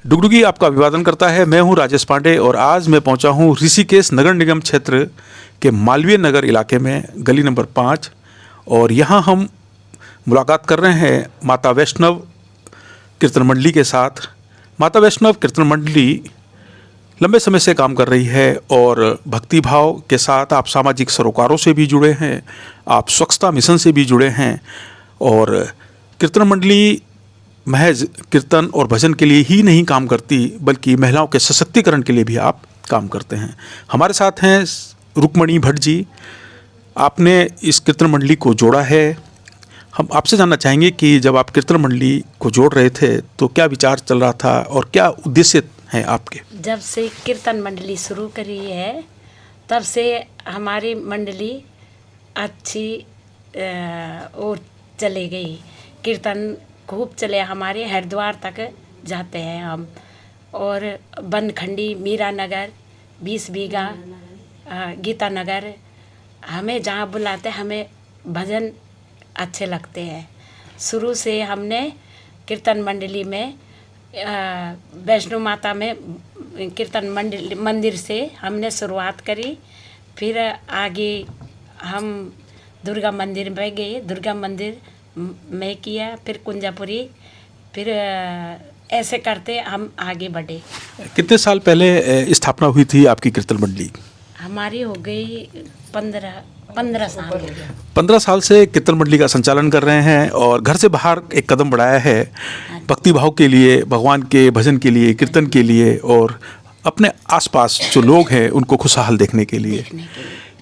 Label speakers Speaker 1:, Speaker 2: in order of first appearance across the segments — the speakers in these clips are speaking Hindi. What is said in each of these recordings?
Speaker 1: डुगडुगी आपका अभिवादन करता है। मैं हूं राजेश पांडे और आज मैं पहुंचा हूं ऋषिकेश नगर निगम क्षेत्र के मालवीय नगर इलाके में, गली नंबर 5। और यहां हम मुलाकात कर रहे हैं माता वैष्णव कीर्तन मंडली के साथ। माता वैष्णव कीर्तन मंडली लंबे समय से काम कर रही है और भक्ति भाव के साथ आप सामाजिक सरोकारों से भी जुड़े हैं, आप स्वच्छता मिशन से भी जुड़े हैं। और कीर्तन मंडली महज कीर्तन और भजन के लिए ही नहीं काम करती, बल्कि महिलाओं के सशक्तिकरण के लिए भी आप काम करते हैं। हमारे साथ हैं रुक्मणी भट्ट जी। आपने इस कीर्तन मंडली को जोड़ा है। हम आपसे जानना चाहेंगे कि जब आप कीर्तन मंडली को जोड़ रहे थे तो क्या विचार चल रहा था और क्या उद्देश्य हैं आपके?
Speaker 2: जब से कीर्तन मंडली शुरू करी है तब से हमारी मंडली अच्छी और चले गई। कीर्तन खूब चले, हमारे हरिद्वार तक जाते हैं हम। और बनखंडी, मीरा नगर, 20 बीघा, गीता नगर, हमें जहाँ बुलाते हमें भजन अच्छे लगते हैं। शुरू से हमने कीर्तन मंडली में वैष्णो माता में कीर्तन मंदिर से हमने शुरुआत करी। फिर आगे हम दुर्गा मंदिर में गए, दुर्गा मंदिर में किया, फिर कुंजापुरी, फिर ऐसे करते हम आगे बढ़े।
Speaker 1: कितने साल पहले स्थापना हुई थी आपकी कीर्तन मंडली?
Speaker 2: हमारी हो गई 15 साल।
Speaker 1: 15 साल से कीर्तन मंडली का संचालन कर रहे हैं और घर से बाहर एक कदम बढ़ाया है भक्ति भाव के लिए, भगवान के भजन के लिए, कीर्तन के लिए और अपने आसपास जो लोग हैं उनको खुशहाल देखने के लिए।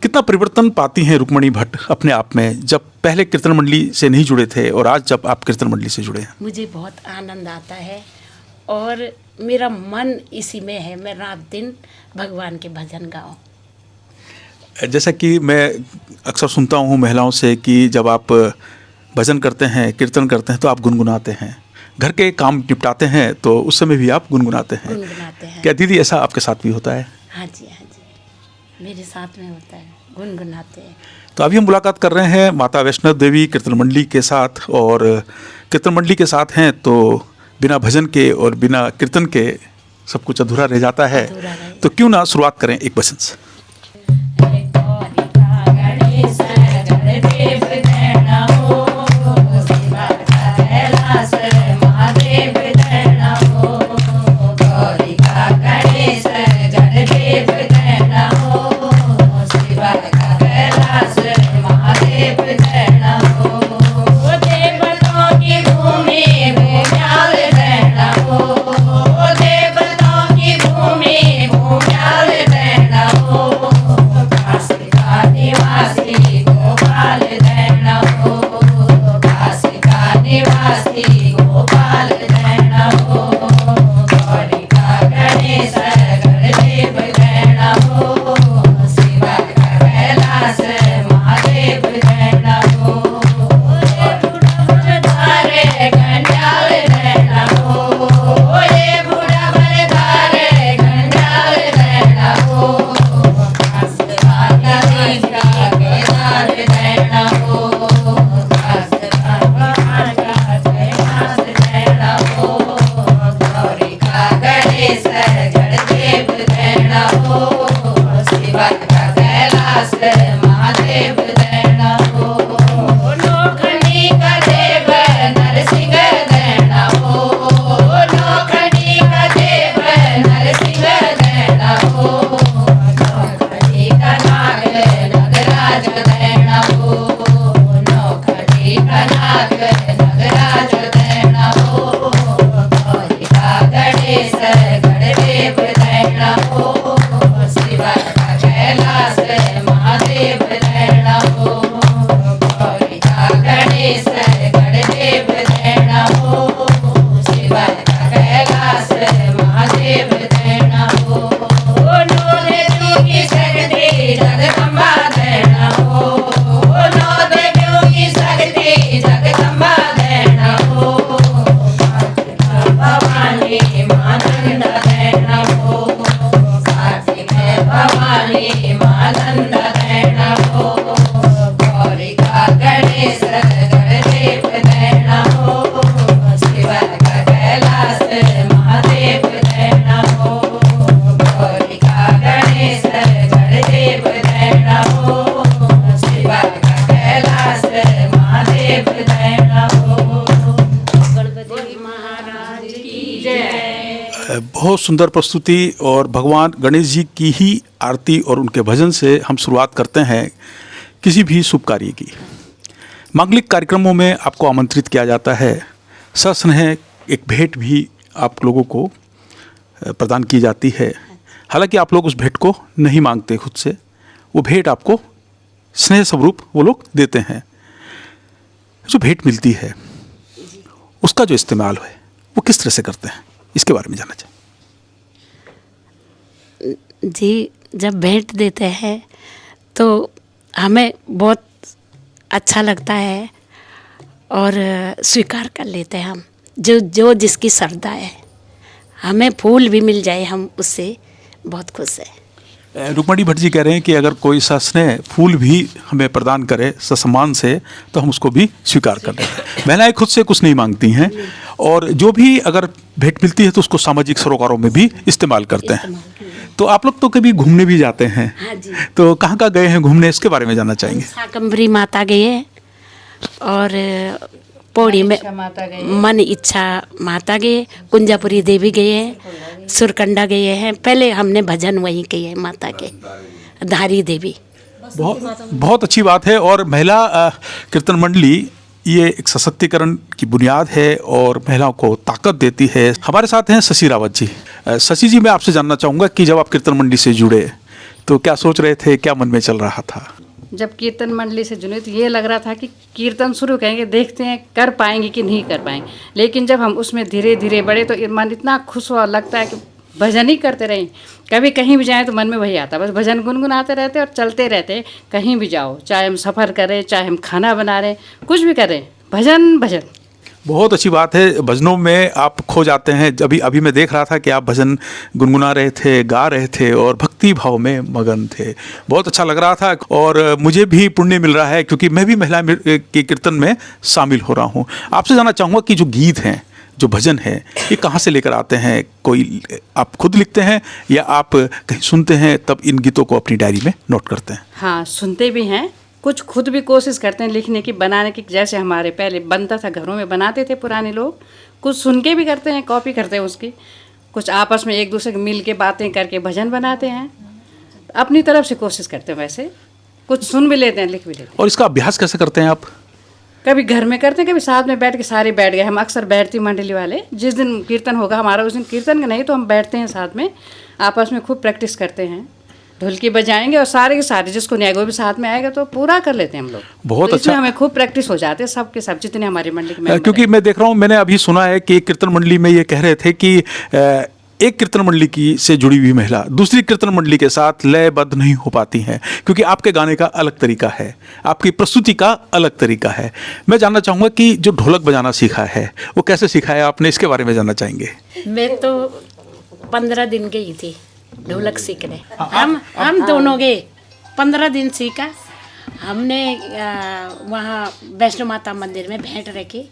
Speaker 1: कितना परिवर्तन पाती हैं रुक्मणी भट्ट अपने आप में, जब पहले कीर्तन मंडली से नहीं जुड़े थे और आज जब आप कीर्तन मंडली से जुड़े हैं?
Speaker 2: मुझे बहुत आनंद आता है और मेरा मन इसी में है, मैं रात दिन भगवान के भजन गाऊं।
Speaker 1: जैसा कि मैं अक्सर सुनता हूँ महिलाओं से कि जब आप भजन करते हैं, कीर्तन करते हैं तो आप गुनगुनाते हैं, घर के काम निपटाते हैं तो उस समय भी आप गुनगुनाते हैं। क्या दीदी ऐसा आपके साथ भी होता है?
Speaker 2: हाँ जी, मेरे साथ में होता है, गुनगुनाते हैं।
Speaker 1: तो अभी हम मुलाकात कर रहे हैं माता वैष्णव देवी कीर्तन मंडली के साथ। और कीर्तन मंडली के साथ हैं तो बिना भजन के और बिना कीर्तन के सब कुछ अधूरा रह जाता है। तो क्यों ना शुरुआत करें एक भजन से।
Speaker 3: महादेव
Speaker 1: बहुत सुंदर प्रस्तुति और भगवान गणेश जी की ही आरती और उनके भजन से हम शुरुआत करते हैं किसी भी शुभ कार्य की। मांगलिक कार्यक्रमों में आपको आमंत्रित किया जाता है, सस्नेह एक भेंट भी आप लोगों को प्रदान की जाती है। हालांकि आप लोग उस भेंट को नहीं मांगते खुद से, वो भेंट आपको स्नेह स्वरूप वो लोग देते हैं। जो भेंट मिलती है उसका जो इस्तेमाल है वो किस तरह से करते हैं, इसके बारे में जानना चाहिए।
Speaker 2: जी, जब भेंट देते हैं तो हमें बहुत अच्छा लगता है और स्वीकार कर लेते हैं हम, जो जिसकी श्रद्धा है। हमें फूल भी मिल जाए हम उससे बहुत खुश है।
Speaker 1: रुक्मणी भट्ट जी कह रहे हैं कि अगर कोई सस्नेह फूल भी हमें प्रदान करे ससम्मान से तो हम उसको भी स्वीकार कर लेते हैं। महिलाएं खुद से कुछ नहीं मांगती हैं और जो भी अगर भेंट मिलती है तो उसको सामाजिक सरोकारों में भी इस्तेमाल करते हैं। तो आप लोग तो कभी घूमने भी जाते हैं,
Speaker 2: हाँ जी।
Speaker 1: तो कहाँ कहाँ गए हैं घूमने, इसके बारे में जानना चाहेंगे।
Speaker 2: शाकंभरी माता गए हैं और पौड़ी में मन इच्छा माता गए, कुंजापुरी देवी गए हैं, सुरकंडा गए हैं। पहले हमने भजन वहीं किए हैं माता के, धारी देवी।
Speaker 1: बहुत अच्छी बात है। और महिला कीर्तन मंडली ये एक सशक्तिकरण की बुनियाद है और महिलाओं को ताकत देती है। हमारे साथ हैं शशि रावत जी। शशि जी, मैं आपसे जानना चाहूँगा कि जब आप कीर्तन मंडली से जुड़े तो क्या सोच रहे थे, क्या मन में चल रहा था?
Speaker 3: जब कीर्तन मंडली से जुड़े तो ये लग रहा था कि कीर्तन शुरू करेंगे, देखते हैं कर पाएंगे कि नहीं कर पाएंगे। लेकिन जब हम उसमें धीरे धीरे बढ़े तो मन इतना खुश हुआ, लगता है कि भजन ही करते रहें। कभी कहीं भी जाएं तो मन में वही आता, बस भजन गुनगुनाते रहते और चलते रहते। कहीं भी जाओ, चाहे हम सफ़र करें, चाहे हम खाना बना रहे, कुछ भी करें, भजन भजन।
Speaker 1: बहुत अच्छी बात है। भजनों में आप खो जाते हैं। अभी मैं देख रहा था कि आप भजन गुनगुना रहे थे, गा रहे थे और भक्ति भाव में मगन थे। बहुत अच्छा लग रहा था और मुझे भी पुण्य मिल रहा है क्योंकि मैं भी महिला के कीर्तन में शामिल हो रहा हूँ। आपसे जानना चाहूँगा कि जो गीत हैं, जो भजन है, ये कहाँ से लेकर आते हैं? कोई आप खुद लिखते हैं या आप कहीं सुनते हैं तब इन गीतों को अपनी डायरी में नोट करते हैं?
Speaker 3: हाँ, सुनते भी हैं, कुछ खुद भी कोशिश करते हैं लिखने की, बनाने की। जैसे हमारे पहले बनता था, घरों में बनाते थे पुराने लोग, कुछ सुन के भी करते हैं, कॉपी करते हैं उसकी। कुछ आपस में एक दूसरे के मिल के बातें करके भजन बनाते हैं। अपनी तरफ से कोशिश करते हैं, वैसे कुछ सुन भी लेते हैं, लिख भी लेते हैं।
Speaker 1: और इसका अभ्यास कैसे करते हैं आप?
Speaker 3: कभी घर में करते हैं, कभी साथ में बैठ के सारे बैठ गए। हम अक्सर बैठती मंडली वाले, जिस दिन कीर्तन होगा हमारा उस दिन कीर्तन का नहीं तो हम बैठते हैं साथ में, आपस में खूब प्रैक्टिस करते हैं। ढोलकी बजाएंगे और सारे के सारे जिसको नहीं आएगा वो भी साथ में आएगा तो पूरा कर लेते हैं हम लोग।
Speaker 1: बहुत
Speaker 3: तो
Speaker 1: अच्छा।
Speaker 3: हमें खूब प्रैक्टिस हो जाते हैं सब के सब, जितने हमारी मंडली के मेंबर
Speaker 1: क्योंकि मैं देख रहा हूँ, मैंने अभी सुना है कि कीर्तन मंडली में ये कह रहे थे कि एक कीर्तन मंडली की से जुड़ी हुई महिला दूसरी कीर्तन मंडली के साथ लयबद्ध नहीं हो पाती हैं क्योंकि आपके गाने का अलग तरीका है, आपकी प्रस्तुति का अलग तरीका है। मैं जानना चाहूँगा कि जो ढोलक बजाना सीखा है वो कैसे सीखा है आपने, इसके बारे में जानना चाहेंगे।
Speaker 2: मैं तो 15 दिन गई थी ढोलक सीखने। हम दोनों गए, 15 दिन सीखा हमने। वहाँ वैष्णो माता मंदिर में भेंट रखी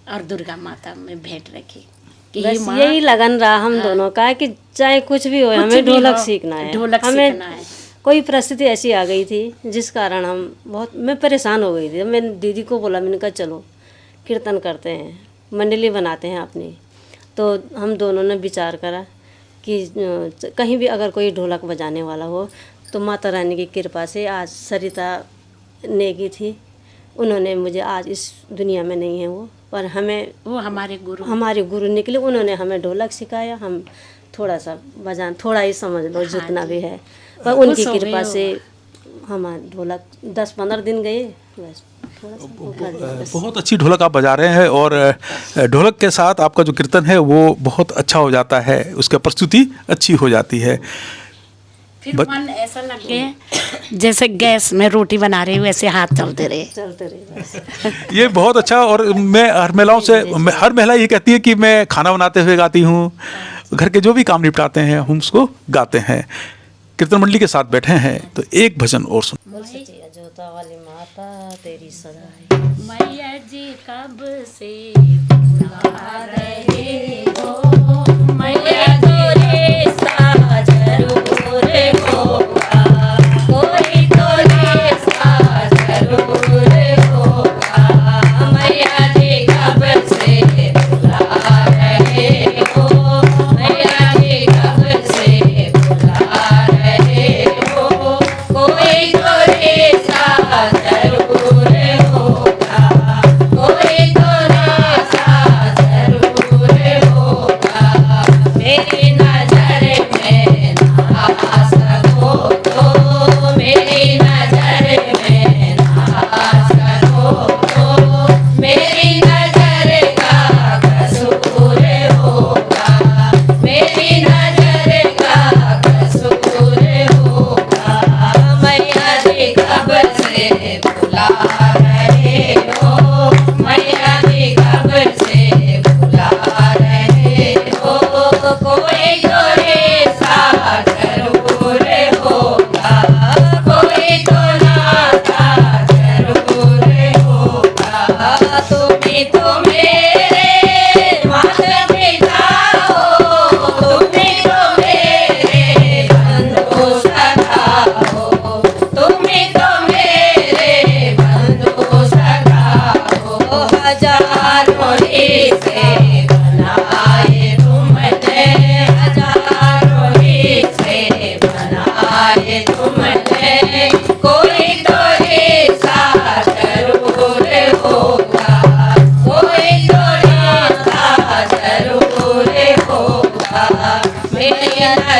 Speaker 2: और दुर्गा माता में भेंट रखी।
Speaker 4: बस यही लगन रहा हम दोनों का कि चाहे कुछ भी हो, हमें ढोलक सीखना है।
Speaker 2: ढोलक
Speaker 4: हमें
Speaker 2: सीखना है।
Speaker 4: कोई परिस्थिति ऐसी आ गई थी जिस कारण मैं परेशान हो गई थी। मैंने दीदी को बोला, मैंने कहा चलो कीर्तन करते हैं, मंडली बनाते हैं अपनी। तो हम दोनों ने विचार करा कि कहीं भी अगर कोई ढोलक बजाने वाला हो तो माता रानी की कृपा से आज सरिता नेगी थी, उन्होंने मुझे, आज इस दुनिया में नहीं है वो, पर हमें
Speaker 2: वो हमारे गुरु
Speaker 4: निकले। उन्होंने हमें ढोलक सिखाया। हम थोड़ा सा बजान, थोड़ा ही समझ लो जितना भी है, पर उनकी कृपा से हमारे ढोलक 10-15 दिन गए बस।
Speaker 1: बहुत अच्छी ढोलक आप बजा रहे हैं और ढोलक के साथ आपका जो कीर्तन है वो बहुत अच्छा हो जाता है, उसका प्रस्तुति अच्छी हो जाती है।
Speaker 2: फिर मन ऐसा लगे जैसे गैस में रोटी बना रहे वैसे हाथ चलते रहे
Speaker 4: बस।
Speaker 1: ये बहुत अच्छा। और मैं हर महिलाओं से, हर महिला ये कहती है कि मैं खाना बनाते हुए गाती हूँ, घर के जो भी काम निपटाते हैं हम उसको गाते हैं। कीर्तन मंडली के साथ बैठे हैं तो एक भजन और सुन।
Speaker 4: जोता वाली माता तेरी सदा है।
Speaker 2: मैया जी कब से बुला रहे हो, मैया जी सा जरूर होगा, कोई तो सा जरूर होगा। मैया जी कब से बुला रहे हो,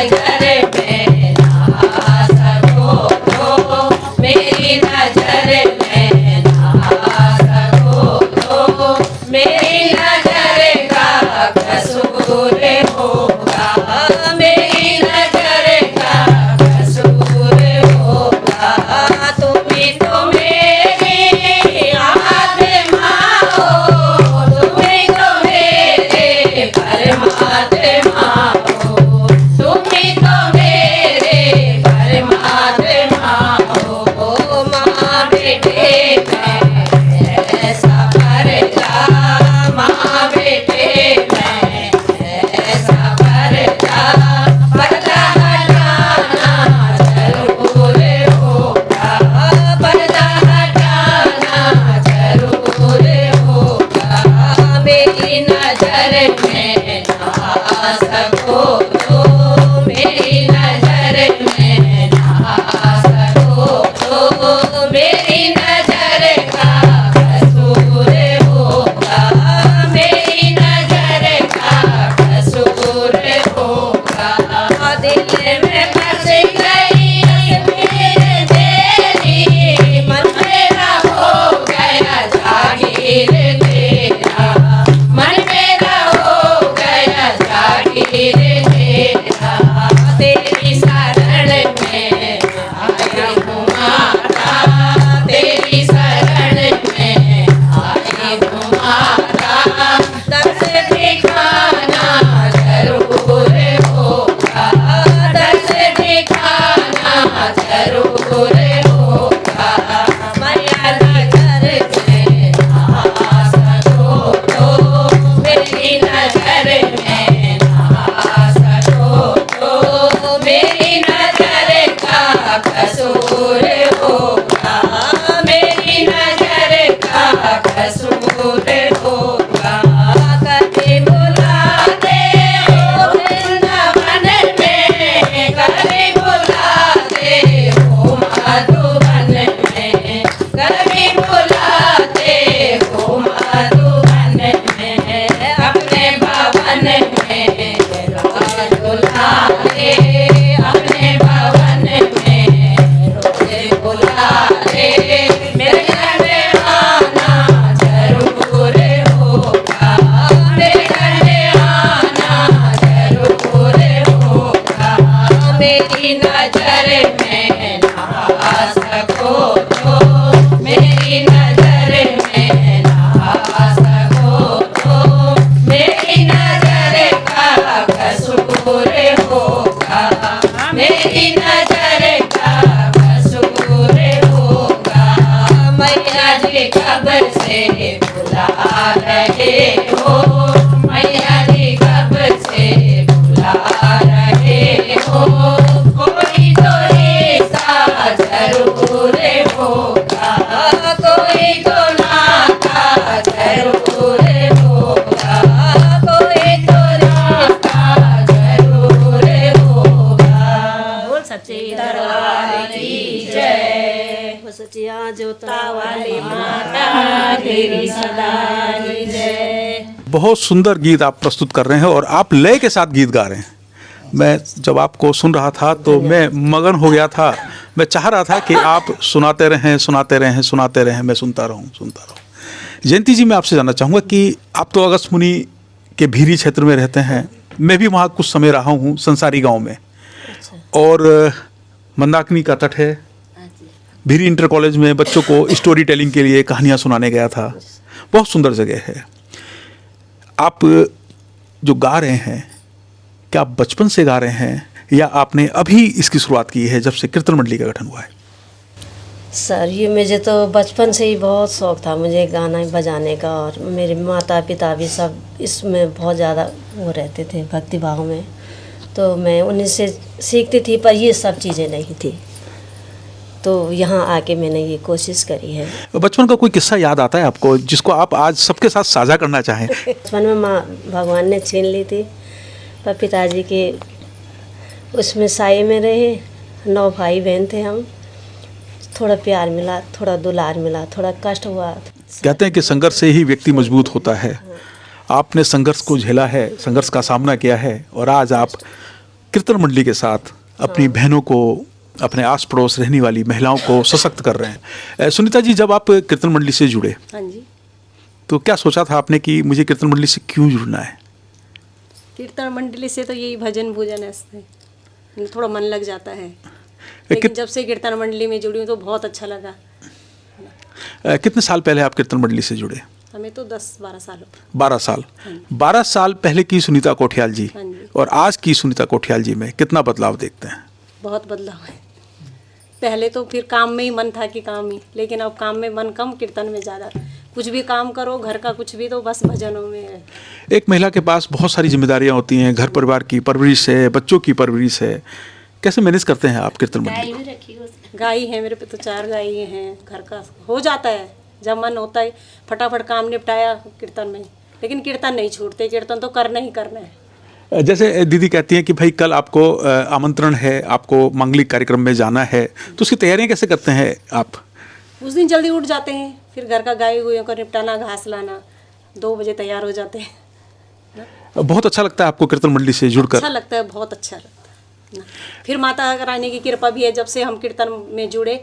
Speaker 5: नजर में ना सको तो मेरी नजर में ना सको तो मेरी नजर का कसूर होगा, मेरी नजर का कसूर होगा। तुम ही तो मेरी आत्मा हो, तुम ही तो मेरे परमात्मा हो, तुम ही तो मेरे परमात्मा हो। माँ बेटे में ऐसा पर्दा, माँ बेटे में ऐसा पर्दा, पर्दा हटाना जरूर होगा, पर्दा हटाना जरूर होगा। मेरी नजर में ना सको तो मेरी नजर में ना सको तो मेरी नजर का कसूर होगा, मेरी नजर का कसूर होगा। दिल में बस गई मेरे तेरी, मन मेरा हो गया जागीर तेरा, मन मेरा हो गया जागीर तेरा। तेरी शरण में आया हूँ माता, तेरी शरण में आई हूँ माता। दर्श दिखाना जरूर होगा, दर्श दिखाना जरूर होगा। मैया नजर में ना सको तो मेरी नजर में ना सको तो मेरी नजर का कसूर होगा, मेरी नजर का कसूर होगा। कभी बुलाते हो वृंदावन में, कभी बुलाते हो मधुबन में, कभी बुलाते हो मधुबन में। अपने भवन में रोज बुलाते, अपने भवन में रोज बुलाते। मेरे घर आना जरूर होगा, मेरे घर आना जरूर होगा। मेरी नजर में ना सको तो मेरी नजर में ना सको तो मेरी नजर का कसूर होगा, मेरी नजर का कसूर होगा। मैया जी कब से बुला रहे हो, मैया जी कब से बुला रहे हो। कोई तो ऐसा जरूर होगा, कोई तो नाता जरूर होगा, कोई तो नाता जरूर होगा। बोल सच्चे दरबार की जय,
Speaker 4: वो सचिया जोता
Speaker 5: वाली माता तेरी सदा की जय।
Speaker 1: बहुत सुंदर गीत आप प्रस्तुत कर रहे हैं और आप लय के साथ गीत गा रहे हैं। मैं जब आपको सुन रहा था तो मैं मगन हो गया था। मैं चाह रहा था कि आप सुनाते रहें सुनाते रहें सुनाते रहें, मैं सुनता रहूं सुनता रहूं। जयंती जी, मैं आपसे जानना चाहूँगा कि आप तो अगस्त मुनि के भीरी क्षेत्र में रहते हैं, मैं भी वहाँ कुछ समय रहा हूँ संसारी गांव में, और मंदाकिनी का तट है। भीरी इंटर कॉलेज में बच्चों को स्टोरी टेलिंग के लिए कहानियाँ सुनाने गया था। बहुत सुंदर जगह है। आप जो गा रहे हैं, क्या आप बचपन से गा रहे हैं या आपने अभी इसकी शुरुआत की है जब से कीर्तन मंडली का गठन हुआ है?
Speaker 4: सर, ये मुझे तो बचपन से ही बहुत शौक़ था मुझे गाना बजाने का, और मेरे माता पिता भी सब इसमें बहुत ज़्यादा वो रहते थे भक्ति भाव में, तो मैं उन्हीं से सीखती थी। पर ये सब चीज़ें नहीं थी, तो यहाँ आके मैंने ये कोशिश करी है।
Speaker 1: बचपन का कोई किस्सा याद आता है आपको जिसको आप आज सबके साथ साझा करना चाहें?
Speaker 4: बचपन में माँ भगवान ने छीन ली थी, पर पिताजी के उसमें साये में रहे। 9 भाई बहन थे हम, थोड़ा प्यार मिला, थोड़ा दुलार मिला, थोड़ा कष्ट हुआ।
Speaker 1: कहते हैं कि संघर्ष से ही व्यक्ति मजबूत होता है। आपने संघर्ष को झेला है, संघर्ष का सामना किया है, और आज आप कीर्तन मंडली के साथ अपनी बहनों को, अपने आस पड़ोस रहने वाली महिलाओं को सशक्त कर रहे हैं। सुनीता जी, जब आप कीर्तन मंडली से जुड़े
Speaker 6: हाँ जी।
Speaker 1: तो क्या सोचा था आपने कि मुझे कीर्तन मंडली से क्यों जुड़ना है?
Speaker 6: कीर्तन मंडली से तो यही भजन भूजन ऐसे थोड़ा मन लग जाता है, लेकिन जब से कीर्तन मंडली में जुड़ी हूँ तो बहुत अच्छा लगा।
Speaker 1: कितने साल पहले आप कीर्तन मंडली से जुड़े?
Speaker 6: हमें तो 10-12 साल हो गए।
Speaker 1: 12 साल। 12 साल पहले की सुनीता कोठियाल जी
Speaker 6: हाँ जी।
Speaker 1: और आज की सुनीता कोठियाल जी में कितना बदलाव देखते हैं?
Speaker 6: बहुत बदलाव है। पहले तो फिर काम में ही मन था कि काम ही, लेकिन अब काम में मन कम, कीर्तन में ज़्यादा। कुछ भी काम करो, घर का कुछ भी, तो बस भजनों में है।
Speaker 1: एक महिला के पास बहुत सारी जिम्मेदारियां होती हैं, घर परिवार की परवरिश है, बच्चों की परवरिश है, कैसे मैनेज करते हैं आप कीर्तन मंडली?
Speaker 6: गाय है मेरे पे, तो 4 गाय हैं। घर का हो जाता है, जब मन होता है फटाफट काम निपटाया कीर्तन में, लेकिन कीर्तन नहीं छोड़ते, कीर्तन तो करना ही करना है।
Speaker 1: जैसे दीदी कहती हैं कि भाई कल आपको आमंत्रण है, आपको मांगलिक कार्यक्रम में जाना है, तो उसकी तैयारियां कैसे करते हैं आप?
Speaker 6: उस दिन जल्दी उठ जाते हैं, फिर घर का गाय गुयों को निपटाना, घास लाना, 2 बजे तैयार हो जाते हैं।
Speaker 1: बहुत अच्छा लगता है आपको कीर्तन मंडली से जुड़कर?
Speaker 6: अच्छा लगता है, बहुत अच्छा लगता है ना। फिर माता रानी की कृपा भी है, जब से हम कीर्तन में जुड़े,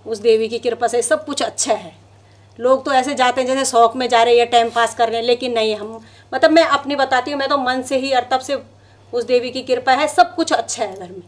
Speaker 6: उस देवी की कृपा से सब कुछ अच्छा है। लोग तो ऐसे जाते हैं जैसे शौक में जा रहे हैं, टाइम पास कर रहे हैं, लेकिन नहीं, हम मतलब मैं अपनी बताती हूँ, मैं तो मन से ही, और तब से उस देवी की कृपा है, सब कुछ अच्छा है घर में।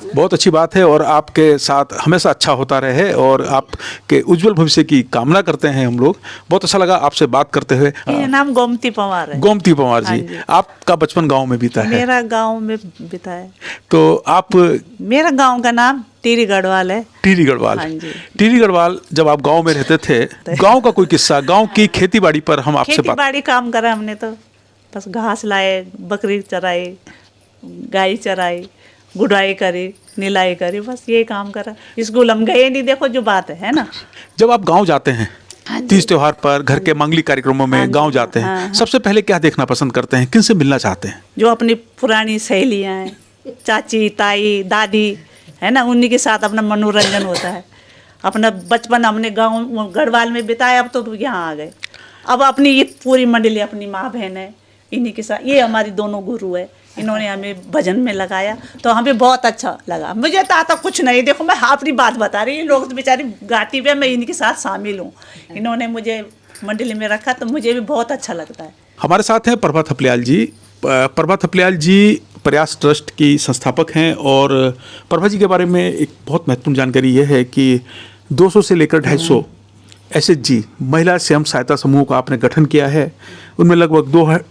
Speaker 1: बहुत अच्छी बात है और आपके साथ हमेशा अच्छा होता रहे और आपके उज्जवल भविष्य की कामना करते हैं हम लोग। बहुत अच्छा लगा आपसे बात करते हुए।
Speaker 7: मेरा नाम गोमती पवार है।
Speaker 1: गोमती पवार जी, आपका बचपन गांव में बीता है?
Speaker 7: मेरा गांव में बीता है।
Speaker 1: तो आप,
Speaker 7: मेरा गांव का नाम टीरी गढ़वाल है।
Speaker 1: टीरी गढ़वाल।
Speaker 7: हाँ जी।
Speaker 1: टीरी गढ़वाल, जब आप गांव में रहते थे, गांव का कोई किस्सा, गांव की खेती बाड़ी पर हम आपसे
Speaker 7: खेती
Speaker 1: बात।
Speaker 7: बाड़ी काम करा हमने, तो बस घास लाए, बकरी चराई, गाय चराई, गुड़ाई करी, निलाई करी, बस ये काम करा। स्कूल हम गए नहीं, देखो जो बात है ना।
Speaker 1: जब आप गांव जाते हैं तीज त्योहार पर, घर के मांगलिक कार्यक्रमों में गांव जाते हैं, सबसे पहले क्या देखना पसंद करते हैं, किनसे मिलना चाहते हैं?
Speaker 7: जो अपनी पुरानी सहेलियाँ हैं, चाची, ताई, दादी है ना, उन्हीं के साथ अपना मनोरंजन होता है। अपना बचपन हमने गांव गढ़वाल में बिताया, अब तो यहाँ आ गए। अब अपनी ये पूरी मंडली, अपनी माँ बहन है, इन्हीं के साथ। ये हमारी दोनों गुरु है, इन्होंने हमें भजन में लगाया, तो हमें बहुत अच्छा लगा। मुझे तो आता कुछ नहीं, देखो मैं अपनी बात बता रही हूँ, लोग तो बेचारी गाती हुए, मैं इनके साथ शामिल हूँ। इन्होंने मुझे मंडली में रखा, तो मुझे भी बहुत अच्छा लगता है।
Speaker 1: हमारे साथ हैं प्रभा थपलियाल जी। प्रभा थपलियाल जी प्रयास ट्रस्ट की संस्थापक हैं और प्रभा जी के बारे में एक बहुत महत्वपूर्ण जानकारी यह है कि 200 से लेकर 250 SHG महिला स्वयं सहायता समूह का आपने गठन किया है। उनमें लगभग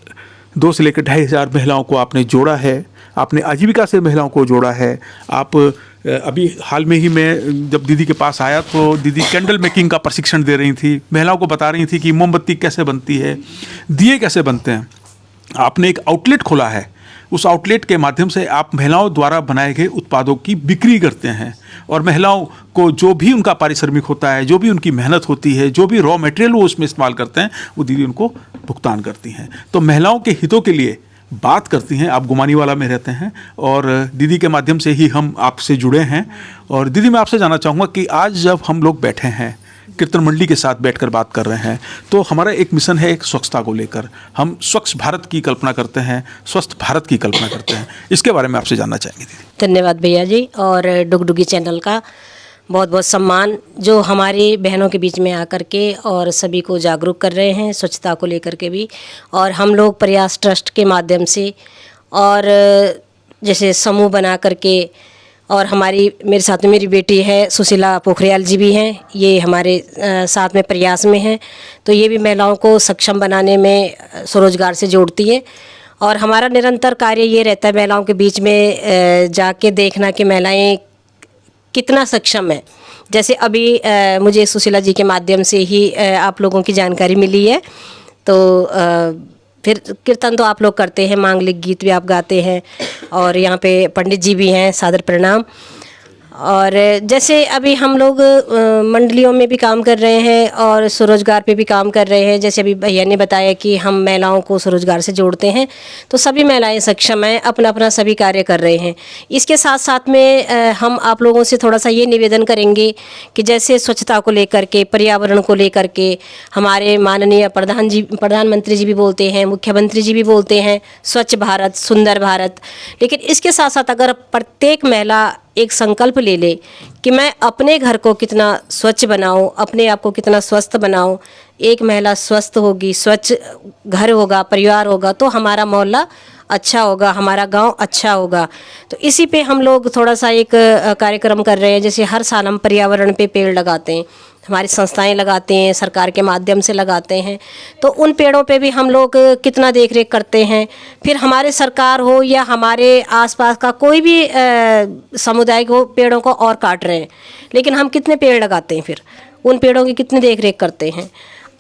Speaker 1: 2 से लेकर 2,500 महिलाओं को आपने जोड़ा है। आपने आजीविका से महिलाओं को जोड़ा है। आप अभी हाल में ही मैं जब दीदी के पास आया तो दीदी कैंडल मेकिंग का प्रशिक्षण दे रही थी, महिलाओं को बता रही थी कि मोमबत्ती कैसे बनती है, दिए कैसे बनते हैं। आपने एक आउटलेट खोला है, उस आउटलेट के माध्यम से आप महिलाओं द्वारा बनाए गए उत्पादों की बिक्री करते हैं और महिलाओं को जो भी उनका पारिश्रमिक होता है, जो भी उनकी मेहनत होती है, जो भी रॉ मटेरियल वो उसमें इस्तेमाल करते हैं, वो दीदी उनको भुगतान करती हैं। तो महिलाओं के हितों के लिए बात करती हैं। आप गुमानीवाला में रहते हैं और दीदी के माध्यम से ही हम आपसे जुड़े हैं। और दीदी, मैं आपसे जानना चाहूँगा कि आज जब हम लोग बैठे हैं, कीर्तन मंडली के साथ बैठकर बात कर रहे हैं, तो हमारा एक मिशन है एक स्वच्छता को लेकर। हम स्वच्छ भारत की कल्पना करते हैं, स्वस्थ भारत की कल्पना करते हैं। इसके बारे में आपसे जानना चाहेंगे दीदी।
Speaker 8: धन्यवाद भैया जी, और डुगडुगी चैनल का बहुत बहुत सम्मान, जो हमारी बहनों के बीच में आकर के और सभी को जागरूक कर रहे हैं स्वच्छता को लेकर के भी। और हम लोग प्रयास ट्रस्ट के माध्यम से और जैसे समूह बना करके, और मेरे साथ में मेरी बेटी है सुशीला पोखरियाल जी भी हैं, ये हमारे साथ में प्रयास में हैं। तो ये भी महिलाओं को सक्षम बनाने में स्वरोजगार से जोड़ती है। और हमारा निरंतर कार्य ये रहता है महिलाओं के बीच में जाके देखना कि महिलाएं कितना सक्षम है। जैसे अभी मुझे सुशीला जी के माध्यम से ही आप लोगों की जानकारी मिली है। तो फिर कीर्तन तो आप लोग करते हैं, मांगलिक गीत भी आप गाते हैं, और यहाँ पे पंडित जी भी हैं, सादर प्रणाम। और जैसे अभी हम लोग मंडलियों में भी काम कर रहे हैं और स्वरोजगार पे भी काम कर रहे हैं। जैसे अभी भैया ने बताया कि हम महिलाओं को स्वरोजगार से जोड़ते हैं, तो सभी महिलाएं सक्षम हैं, अपना अपना सभी कार्य कर रहे हैं। इसके साथ साथ में हम आप लोगों से थोड़ा सा ये निवेदन करेंगे कि जैसे स्वच्छता को लेकर के, पर्यावरण को लेकर के हमारे माननीय प्रधानमंत्री जी भी बोलते हैं, मुख्यमंत्री जी भी बोलते हैं स्वच्छ भारत, सुंदर भारत। लेकिन इसके साथ साथ अगर प्रत्येक महिला एक संकल्प ले ले कि मैं अपने घर को कितना स्वच्छ बनाऊं, अपने आप को कितना स्वस्थ बनाऊं, एक महिला स्वस्थ होगी, स्वच्छ घर होगा, परिवार होगा, तो हमारा मोहल्ला अच्छा होगा, हमारा गांव अच्छा होगा। तो इसी पे हम लोग थोड़ा सा एक कार्यक्रम कर रहे हैं। जैसे हर साल हम पर्यावरण पे पेड़ लगाते हैं, हमारी संस्थाएं लगाते हैं, सरकार के माध्यम से लगाते हैं। तो उन पेड़ों पे भी हम लोग कितना देख रेख करते हैं। फिर हमारे सरकार हो या हमारे आसपास का कोई भी समुदाय हो, पेड़ों को और काट रहे हैं, लेकिन हम कितने पेड़ लगाते हैं, फिर उन पेड़ों की कितनी देख रेख करते हैं।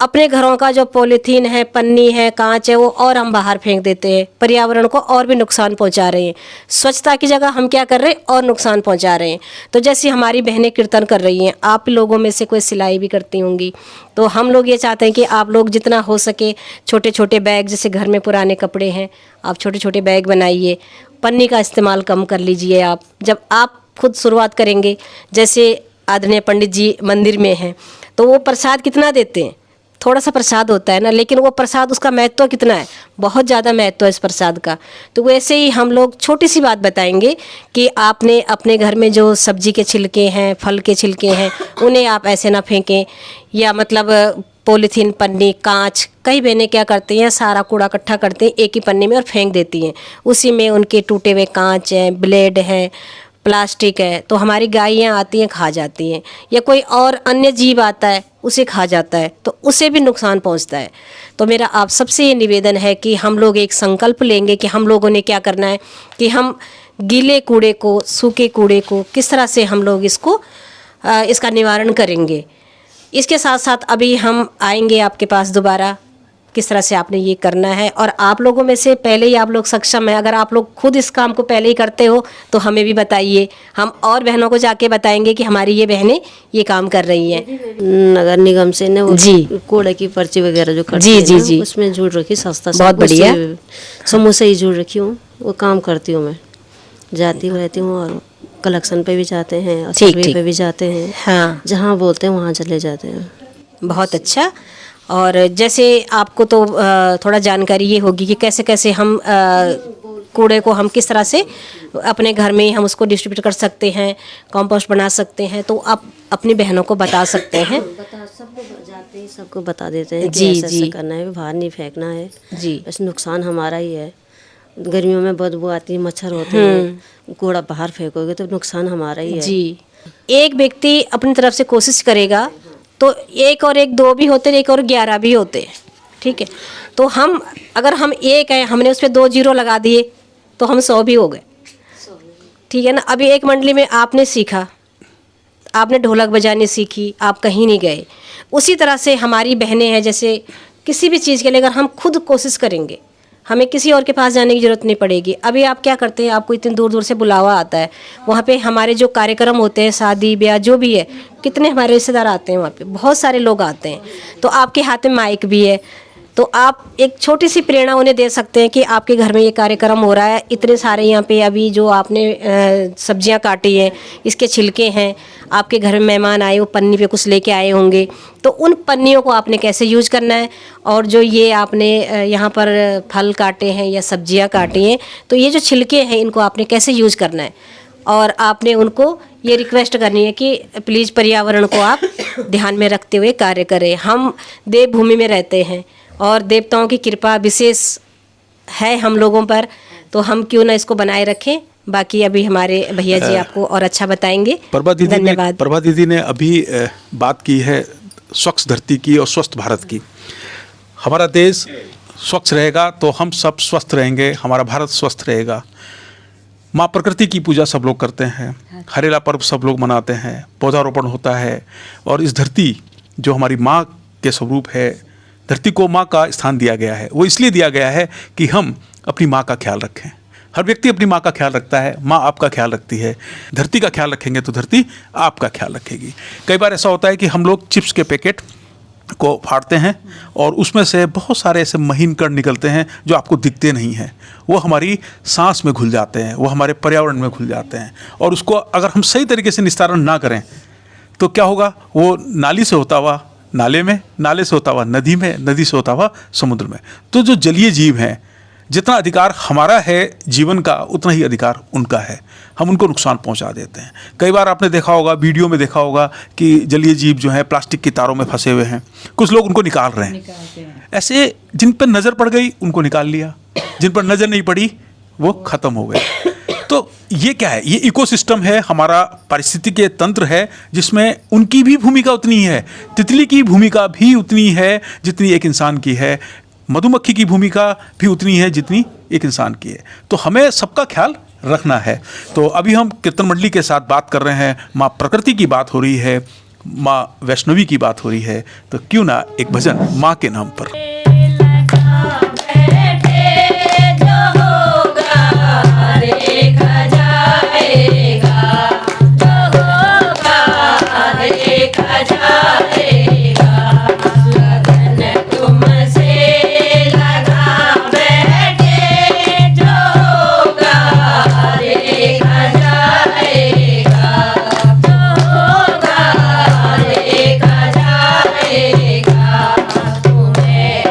Speaker 8: अपने घरों का जो पॉलीथीन है, पन्नी है, कांच है, वो और हम बाहर फेंक देते हैं, पर्यावरण को और भी नुकसान पहुंचा रहे हैं। स्वच्छता की जगह हम क्या कर रहे हैं, और नुकसान पहुंचा रहे हैं। तो जैसे हमारी बहनें कीर्तन कर रही हैं, आप लोगों में से कोई सिलाई भी करती होंगी, तो हम लोग ये चाहते हैं कि आप लोग जितना हो सके छोटे छोटे बैग, जैसे घर में पुराने कपड़े हैं, आप छोटे छोटे बैग बनाइए, पन्नी का इस्तेमाल कम कर लीजिए। आप जब आप खुद शुरुआत करेंगे, जैसे आदरणीय पंडित जी मंदिर में हैं, तो वो प्रसाद कितना देते हैं, थोड़ा सा प्रसाद होता है ना, लेकिन वो प्रसाद, उसका महत्व कितना है, बहुत ज़्यादा महत्व है इस प्रसाद का। तो वैसे ही हम लोग छोटी सी बात बताएंगे कि आपने अपने घर में जो सब्जी के छिलके हैं, फल के छिलके हैं, उन्हें आप ऐसे ना फेंकें, या मतलब पॉलीथीन, पन्नी, कांच, कई बहनें क्या करती हैं, सारा कूड़ा इकट्ठा करते हैं एक ही पन्नी में और फेंक देती हैं। उसी में उनके टूटे हुए कांच हैं, ब्लेड हैं, प्लास्टिक है, तो हमारी गायें आती हैं, खा जाती हैं, या कोई और अन्य जीव आता है उसे खा जाता है, तो उसे भी नुकसान पहुंचता है। तो मेरा आप सबसे ये निवेदन है कि हम लोग एक संकल्प लेंगे कि हम लोगों ने क्या करना है, कि हम गीले कूड़े को, सूखे कूड़े को किस तरह से हम लोग इसका निवारण करेंगे। इसके साथ साथ अभी हम आएंगे आपके पास दोबारा, किस तरह से आपने ये करना है। और आप लोगों में से पहले ही आप लोग सक्षम हैं, अगर आप लोग खुद इस काम को पहले ही करते हो तो हमें भी बताइए, हम और बहनों को जाके बताएंगे कि हमारी ये बहनें ये काम कर रही हैं।
Speaker 4: नगर निगम से ने वो
Speaker 8: जी,
Speaker 4: कूड़े की पर्ची वगैरह जो करते
Speaker 8: जी
Speaker 4: हैं
Speaker 8: जी
Speaker 4: ना,
Speaker 8: जी,
Speaker 4: उसमें जुड़ रखी संस्था,
Speaker 8: बहुत बढ़िया,
Speaker 4: समूह से ही जुड़ रखी हूँ, वो काम करती हूँ। मैं जाती रहती हूँ और कलेक्शन पे भी जाते हैं और सर्वे पे भी जाते हैं।
Speaker 8: हाँ,
Speaker 4: जहाँ बोलते हैं वहाँ चले जाते हैं।
Speaker 8: बहुत अच्छा। और जैसे आपको तो थोड़ा जानकारी ये होगी कि कैसे कैसे हम कूड़े को हम किस तरह से अपने घर में हम उसको डिस्ट्रीब्यूट कर सकते हैं, कंपोस्ट बना सकते हैं, तो आप अपनी बहनों को बता सकते हैं।
Speaker 4: सबको जाते ही सबको बता देते हैं
Speaker 8: जी,
Speaker 4: कि ऐसा
Speaker 8: जी,
Speaker 4: ऐसा करना है, बाहर नहीं फेंकना है
Speaker 8: जी।
Speaker 4: बस नुकसान हमारा ही है। गर्मियों में बदबू आती है, मच्छर होते हैं, कूड़ा बाहर फेंकोगे तो नुकसान हमारा ही है।
Speaker 8: जी, एक व्यक्ति अपनी तरफ से कोशिश करेगा तो 1 और 1 2 भी होते हैं, 1 और 11 भी होते हैं, ठीक है। तो हम अगर हम 1 है, हमने उस पर 2 जीरो लगा दिए तो हम 100 भी हो गए, ठीक है ना। अभी एक मंडली में आपने सीखा, आपने ढोलक बजाने सीखी, आप कहीं नहीं गए। उसी तरह से हमारी बहनें हैं, जैसे किसी भी चीज़ के लिए अगर हम खुद कोशिश करेंगे, हमें किसी और के पास जाने की ज़रूरत नहीं पड़ेगी। अभी आप क्या करते हैं, आपको इतनी दूर दूर से बुलावा आता है, वहाँ पे हमारे जो कार्यक्रम होते हैं, शादी ब्याह जो भी है, कितने हमारे रिश्तेदार आते हैं, वहाँ पे बहुत सारे लोग आते हैं, तो आपके हाथ में माइक भी है, तो आप एक छोटी सी प्रेरणा उन्हें दे सकते हैं कि आपके घर में ये कार्यक्रम हो रहा है, इतने सारे यहाँ पे अभी जो आपने सब्जियाँ काटी हैं, इसके छिलके हैं, आपके घर में मेहमान आए, वो पन्नी पे कुछ लेके आए होंगे, तो उन पन्नियों को आपने कैसे यूज करना है। और जो ये आपने यहाँ पर फल काटे हैं या सब्जियाँ काटी हैं, तो ये जो छिलके हैं इनको आपने कैसे यूज करना है। और आपने उनको ये रिक्वेस्ट करनी है कि प्लीज़ पर्यावरण को आप ध्यान में रखते हुए कार्य करें। हम देवभूमि में रहते हैं और देवताओं की कृपा विशेष है हम लोगों पर, तो हम क्यों ना इसको बनाए रखें। बाकी अभी हमारे भैया जी आपको और अच्छा बताएंगे। धन्यवाद।
Speaker 1: प्रभा दीदी ने अभी बात की है स्वच्छ धरती की और स्वस्थ भारत की। हमारा देश स्वच्छ रहेगा तो हम सब स्वस्थ रहेंगे, हमारा भारत स्वस्थ रहेगा। माँ प्रकृति की पूजा सब लोग करते हैं, हरेला पर्व सब लोग मनाते हैं, पौधारोपण होता है, और इस धरती जो हमारी माँ के स्वरूप है, धरती को माँ का स्थान दिया गया है। वो इसलिए दिया गया है कि हम अपनी माँ का ख्याल रखें। हर व्यक्ति अपनी माँ का ख्याल रखता है, माँ आपका ख्याल रखती है। धरती का ख्याल रखेंगे तो धरती आपका ख्याल रखेगी। कई बार ऐसा होता है कि हम लोग चिप्स के पैकेट को फाड़ते हैं और उसमें से बहुत सारे ऐसे महीन कण निकलते हैं जो आपको दिखते नहीं हैं। वो हमारी सांस में घुल जाते हैं, वो हमारे पर्यावरण में घुल जाते हैं, और उसको अगर हम सही तरीके से निस्तारण ना करें तो क्या होगा, वो नाली से होता हुआ नाले में, नाले से होता हुआ नदी में, नदी से होता हुआ समुद्र में। तो जो जलीय जीव हैं, जितना अधिकार हमारा है जीवन का, उतना ही अधिकार उनका है। हम उनको नुकसान पहुंचा देते हैं। कई बार आपने देखा होगा, वीडियो में देखा होगा कि जलीय जीव जो है प्लास्टिक की तारों में फंसे हुए हैं, कुछ लोग उनको निकाल रहे हैं। ऐसे जिन पर नज़र पड़ गई उनको निकाल लिया, जिन पर नज़र नहीं पड़ी वो ख़त्म हो गए। तो ये क्या है, ये इकोसिस्टम है, हमारा पारिस्थितिकीय तंत्र है, जिसमें उनकी भी भूमिका उतनी है, तितली की भूमिका भी उतनी है जितनी एक इंसान की है, मधुमक्खी की भूमिका भी उतनी है जितनी एक इंसान की है। तो हमें सबका ख्याल रखना है। तो अभी हम कीर्तन मंडली के साथ बात कर रहे हैं, माँ प्रकृति की बात हो रही है, माँ वैष्णवी की बात हो रही है, तो क्यों ना एक भजन माँ के नाम पर।
Speaker 5: तुम्हें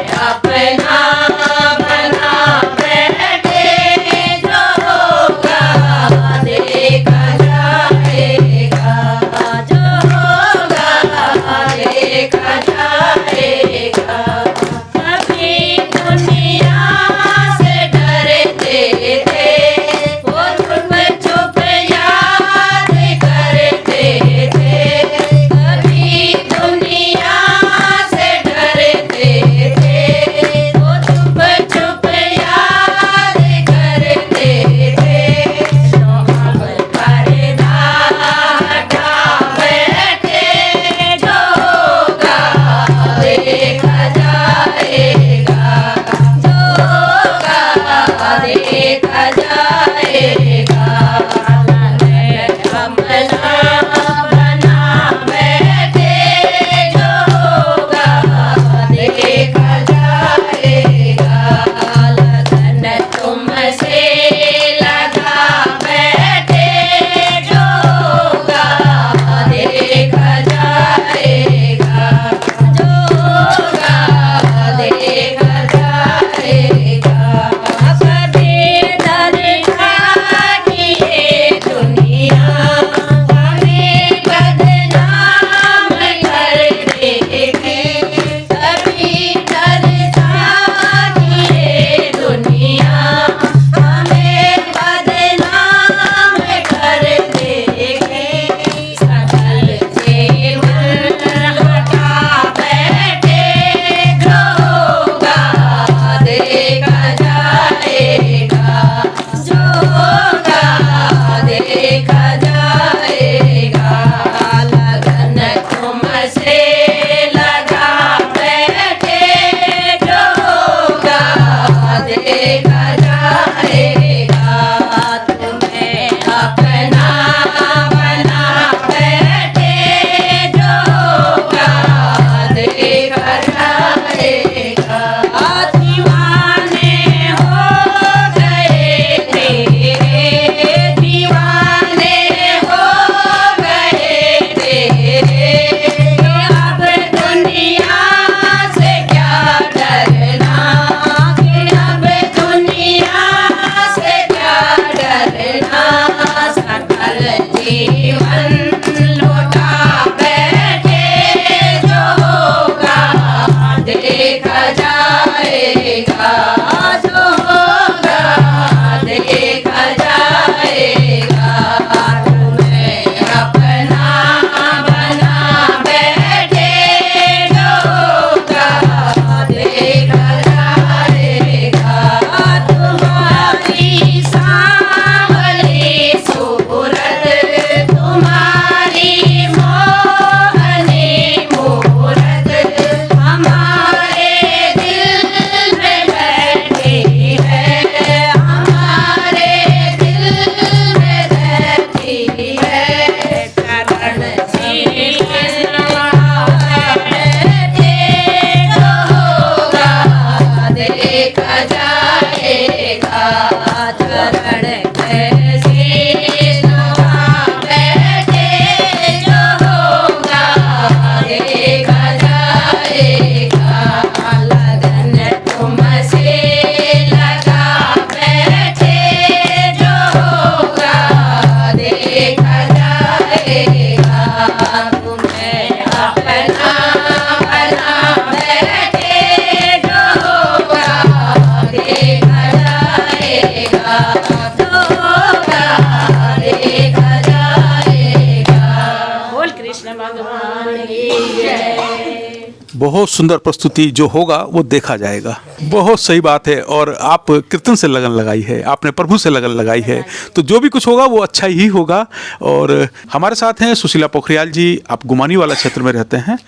Speaker 1: बहुत सुंदर प्रस्तुति जो होगा वो देखा जाएगा। बहुत सही बात है। और आप कीर्तन से लगन लगाई है, आपने प्रभु से लगन लगाई है, तो जो भी कुछ होगा वो अच्छा ही होगा। और हमारे साथ हैं सुशीला पोखरियाल जी, आप गुमानी वाला क्षेत्र में रहते हैं।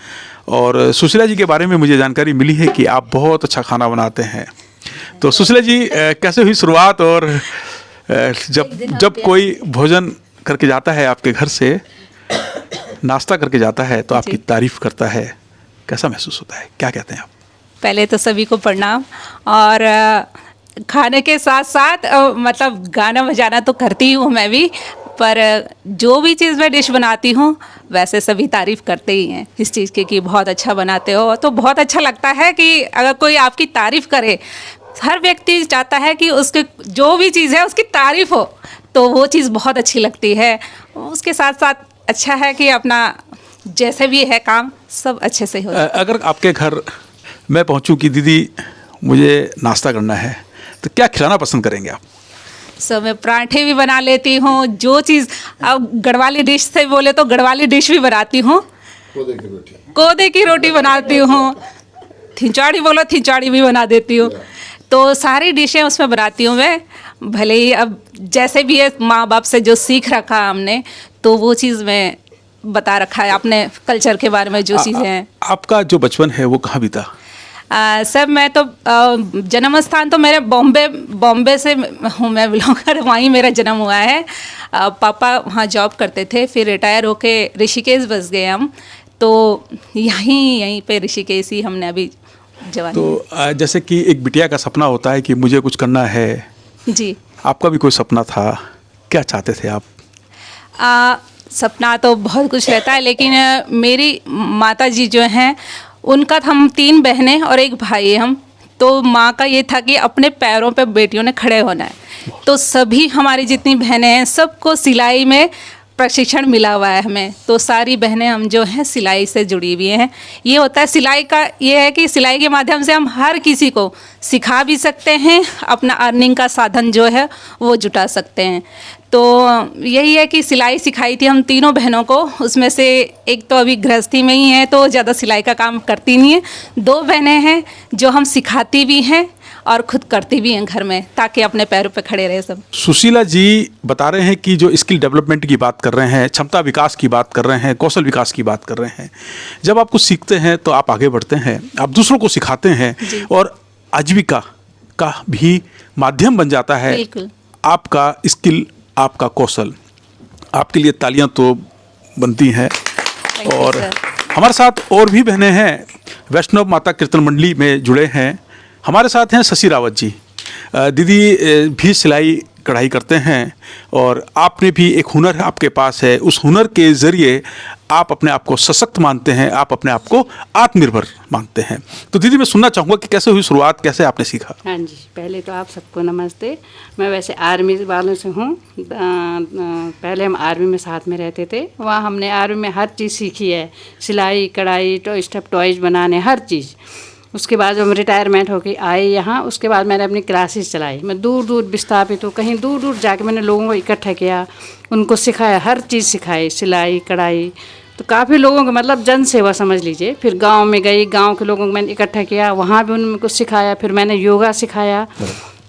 Speaker 1: और सुशीला जी के बारे में मुझे जानकारी मिली है कि आप बहुत अच्छा खाना बनाते हैं। तो सुशीला जी, कैसे हुई शुरुआत? और जब कोई भोजन करके जाता है आपके घर से, नाश्ता करके जाता है, तो आपकी तारीफ करता है, कैसा महसूस होता है? क्या कहते हैं आप?
Speaker 9: पहले तो सभी को प्रणाम। और खाने के साथ साथ मतलब गाना बजाना तो करती हूँ मैं भी, पर जो भी चीज़ मैं डिश बनाती हूँ वैसे सभी तारीफ़ करते ही हैं इस चीज़ की कि बहुत अच्छा बनाते हो। तो बहुत अच्छा लगता है कि अगर कोई आपकी तारीफ़ करे, हर व्यक्ति चाहता है कि उसके जो भी चीज़ है उसकी तारीफ़ हो, तो वो चीज़ बहुत अच्छी लगती है। उसके साथ साथ अच्छा है कि अपना जैसे भी है काम सब अच्छे से हो।
Speaker 1: अगर आपके घर मैं पहुंचूं कि दीदी मुझे नाश्ता करना है, तो क्या खिलाना पसंद करेंगे आप?
Speaker 9: मैं पराठे भी बना लेती हूँ, जो चीज़ अब गढ़वाली डिश से बोले तो गढ़वाली डिश भी बनाती हूँ। कोदे की रोटी बनाती हूँ, खिचड़ी बोलो खिचड़ी भी बना देती हूँ। तो सारी डिशें उसमें बनाती हूँ मैं। भले ही अब जैसे भी है माँ बाप से जो सीख रखा हमने, तो वो चीज़ मैं बता रखा है अपने कल्चर के बारे में जो चीज़ें हैं।
Speaker 1: आपका जो बचपन है वो कहाँ बीता?
Speaker 9: सर मैं तो जन्म स्थान तो मेरे बॉम्बे से हूँ मैं बिलोंग कर, वहीं मेरा जन्म हुआ है। पापा वहाँ जॉब करते थे, फिर रिटायर होके ऋषिकेश बस गए हम, तो यहीं पे ऋषिकेश ही हमने अभी जवानी।
Speaker 1: तो जैसे कि एक बिटिया का सपना होता है कि मुझे कुछ करना है,
Speaker 9: जी
Speaker 1: आपका भी कोई सपना था? क्या चाहते थे आप?
Speaker 9: सपना तो बहुत कुछ रहता है, लेकिन मेरी माता जी जो हैं उनका, हम 3 बहनें और 1 भाई है हम, तो माँ का ये था कि अपने पैरों पे बेटियों ने खड़े होना है। तो सभी हमारी जितनी बहनें हैं सबको सिलाई में प्रशिक्षण मिला हुआ है हमें। तो सारी बहनें हम जो हैं सिलाई से जुड़ी हुई हैं। ये होता है सिलाई का, ये है कि सिलाई के माध्यम से हम हर किसी को सिखा भी सकते हैं, अपना अर्निंग का साधन जो है वो जुटा सकते हैं। तो यही है कि सिलाई सिखाई थी हम तीनों बहनों को। उसमें से एक तो अभी गृहस्थी में ही है तो ज़्यादा सिलाई का काम करती नहीं है। 2 बहनें हैं जो हम सिखाती भी हैं और खुद करती भी हैं घर में, ताकि अपने पैरों पे खड़े रहे सब।
Speaker 1: सुशीला जी बता रहे हैं कि जो स्किल डेवलपमेंट की बात कर रहे हैं, क्षमता विकास की बात कर रहे हैं, कौशल विकास की बात कर रहे हैं। जब आप कुछ सीखते हैं तो आप आगे बढ़ते हैं, आप दूसरों को सिखाते हैं और आजीविका का भी माध्यम बन जाता है।
Speaker 9: बिल्कुल।
Speaker 1: आपका स्किल, आपका कौशल, आपके लिए तालियां तो बनती हैं। और हमारे साथ और भी बहनें हैं, वैष्णव माता कीर्तन मंडली में जुड़े हैं। हमारे साथ हैं शशि रावत जी। दीदी भी सिलाई कढ़ाई करते हैं और आपने भी एक हुनर आपके पास है, उस हुनर के ज़रिए आप अपने आप को सशक्त मानते हैं, आप अपने आप को आत्मनिर्भर मानते हैं। तो दीदी मैं सुनना चाहूँगा कि कैसे हुई शुरुआत, कैसे आपने सीखा?
Speaker 3: हाँ जी, पहले तो आप सबको नमस्ते। मैं वैसे आर्मी वालों से हूँ। पहले हम आर्मी में साथ में रहते थे, वहाँ हमने आर्मी में हर चीज़ सीखी है, सिलाई कढ़ाई, स्टफ टॉयज बनाने, हर चीज़। उसके बाद जब हम रिटायरमेंट होके आए यहाँ, उसके बाद मैंने अपनी क्लासेस चलाई। मैं दूर दूर विस्थापित हूँ, कहीं दूर दूर जाके मैंने लोगों को इकट्ठा किया, उनको सिखाया, हर चीज़ सिखाई, सिलाई कढ़ाई। तो काफ़ी लोगों को मतलब जन सेवा समझ लीजिए। फिर गांव में गई, गांव के लोगों को मैंने इकट्ठा किया, वहाँ भी उनको सिखाया। फिर मैंने योगा सिखाया,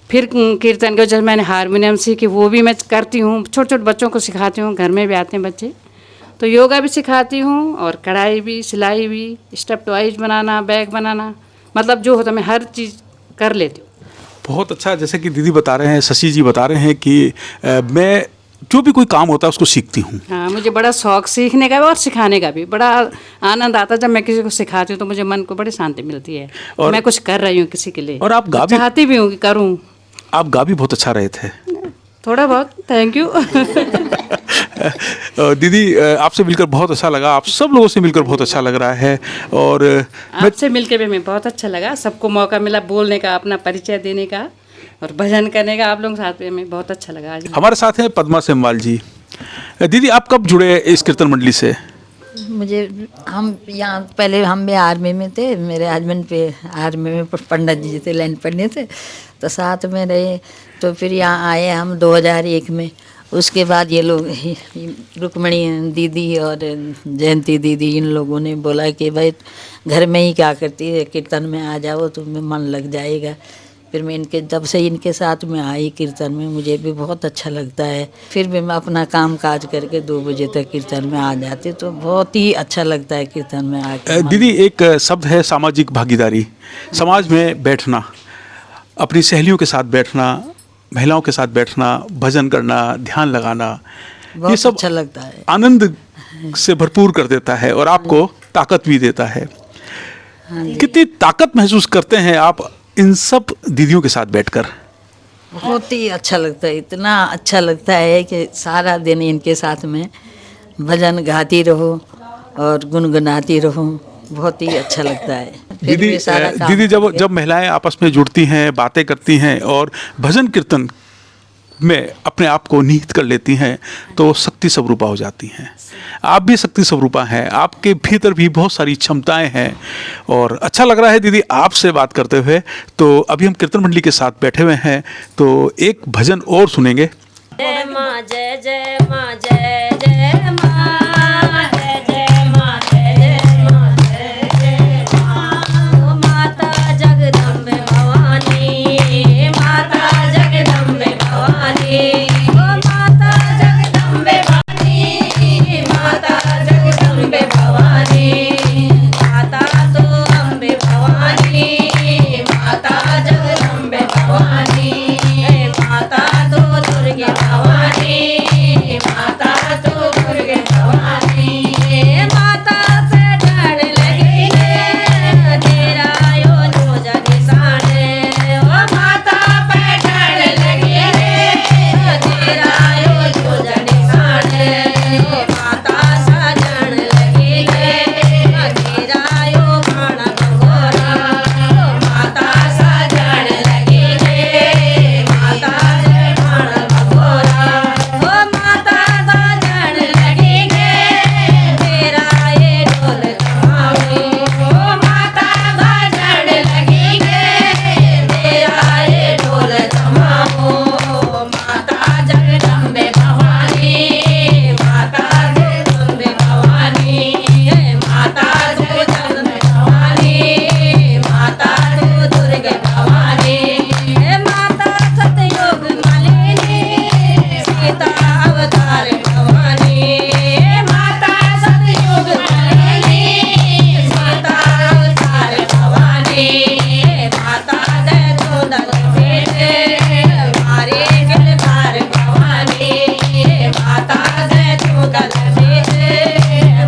Speaker 3: फिर कीर्तन के जब मैंने हारमोनियम सीखी वो भी मैं करती हूँ। छोटे छोटे बच्चों को सिखाती हूँ, घर में भी आते हैं बच्चे, तो योगा भी सिखाती हूँ और कढ़ाई भी, सिलाई भी, स्टफ टॉयज बनाना, बैग बनाना, मतलब जो होता मैं हर चीज़ कर लेती हूँ।
Speaker 1: बहुत अच्छा। जैसे कि दीदी बता रहे हैं, शशि जी बता रहे हैं कि मैं जो भी कोई काम होता है उसको सीखती हूँ।
Speaker 3: हाँ, मुझे बड़ा शौक सीखने का भी और सिखाने का भी। बड़ा आनंद आता है जब मैं किसी को सिखाती हूँ, तो मुझे मन को बड़ी शांति मिलती है और मैं कुछ कर रही हूँ किसी के लिए।
Speaker 1: और आप गा भी,
Speaker 3: चाहती भी हूँ कि करूँ।
Speaker 1: आप गा भी बहुत अच्छा रहे थे।
Speaker 3: थोड़ा बहुत, थैंक यू।
Speaker 1: दीदी आपसे मिलकर बहुत अच्छा लगा, आप सब लोगों से मिलकर बहुत अच्छा लग रहा है। और
Speaker 3: आपसे मिलकर भी मैं बहुत अच्छा लगा, सबको मौका मिला बोलने का, अपना परिचय देने का और भजन करने का। आप लोगों के साथ में हमें बहुत अच्छा लगा आज।
Speaker 1: हमारे साथ हैं पद्मा सेमवाल जी। दीदी आप कब जुड़े इस कीर्तन मंडली से?
Speaker 10: हम यहाँ पहले हम भी आर्मी में थे, मेरे हस्बैंड पे आर्मी में पंडित जी थे, लाइन पढ़ने थे, तो साथ में रहे। तो फिर यहाँ आए हम 2001 में उसके बाद ये लोग रुक्मणी दीदी और जयंती दीदी इन लोगों ने बोला कि भाई घर में ही क्या करती है, कीर्तन में आ जाओ, तुम्हें मन लग जाएगा। फिर मैं इनके जब से इनके साथ में आई कीर्तन में, मुझे भी बहुत अच्छा लगता है। फिर भी मैं अपना काम काज करके 2 बजे तक कीर्तन में आ जाती, तो बहुत ही अच्छा लगता है कीर्तन में आके।
Speaker 1: दीदी, एक शब्द है सामाजिक भागीदारी। समाज में बैठना, अपनी सहेलियों के साथ बैठना, महिलाओं के साथ बैठना, भजन करना, ध्यान लगाना, ये
Speaker 10: बहुत
Speaker 1: सब
Speaker 10: अच्छा लगता है,
Speaker 1: आनंद से भरपूर कर देता है और आपको ताकत भी देता है। कितनी ताकत महसूस करते हैं आप इन सब दीदियों के साथ बैठकर?
Speaker 10: बहुत ही अच्छा लगता है, इतना अच्छा लगता है कि सारा दिन इनके साथ में भजन गाती रहो और गुनगुनाती रहो, बहुत ही अच्छा लगता है। फिर
Speaker 1: दीदी
Speaker 10: भी सारा काम
Speaker 1: दीदी जब
Speaker 10: करके-
Speaker 1: जब महिलाएं आपस में जुड़ती हैं, बातें करती हैं और भजन कीर्तन में अपने आप को निहित कर लेती हैं, तो शक्ति स्वरूपा हो जाती हैं। आप भी शक्ति स्वरूपा हैं, आपके भीतर भी बहुत सारी क्षमताएं हैं और अच्छा लग रहा है दीदी आपसे बात करते हुए। तो अभी हम कीर्तन मंडली के साथ बैठे हुए हैं, तो एक भजन और सुनेंगे।
Speaker 4: जय माँ जय जय माँ जय जय माँ, जय जय माँ जय जय माँ जय जय माँ। ओ माता जगदम्बे भवानी, माता जगदम्बे भवानी, ओ माता जगदम्बे भवानी, माता जगदम्बे भवानी। माता तो अम्बे भवानी, माता जगदम्बे भवानी, माता तो दुर्गे भवानी, माता तो दुर्गे भवानी। माता से डर लगे तेरा यो जो निशान, ओ माता पे डर लगे तेरा यो जो निशान। माता सजन लगे तेरा यो खाना भगोरा, माता सजन लगे माता जय खाना भगोरा। ओ माता सजन लगेंगे तेरा ये ढोल थमाओ, ओ माता सजन लगेंगे तेरा ये ढोल थमाओ। माता जगदम्बे भवानी, माता जगदम्बे भवानी, माता जगदम्बे भवानी, माता तो दुर्गे भवानी। माता सतयुग मालिनी, सीता अवतार भवानी, माता सतयुग मालिनी, सीता अवतार भवानी। माता जय चोदल बेटे मारे गिरधार भवानी, माता जय चोदल बेटे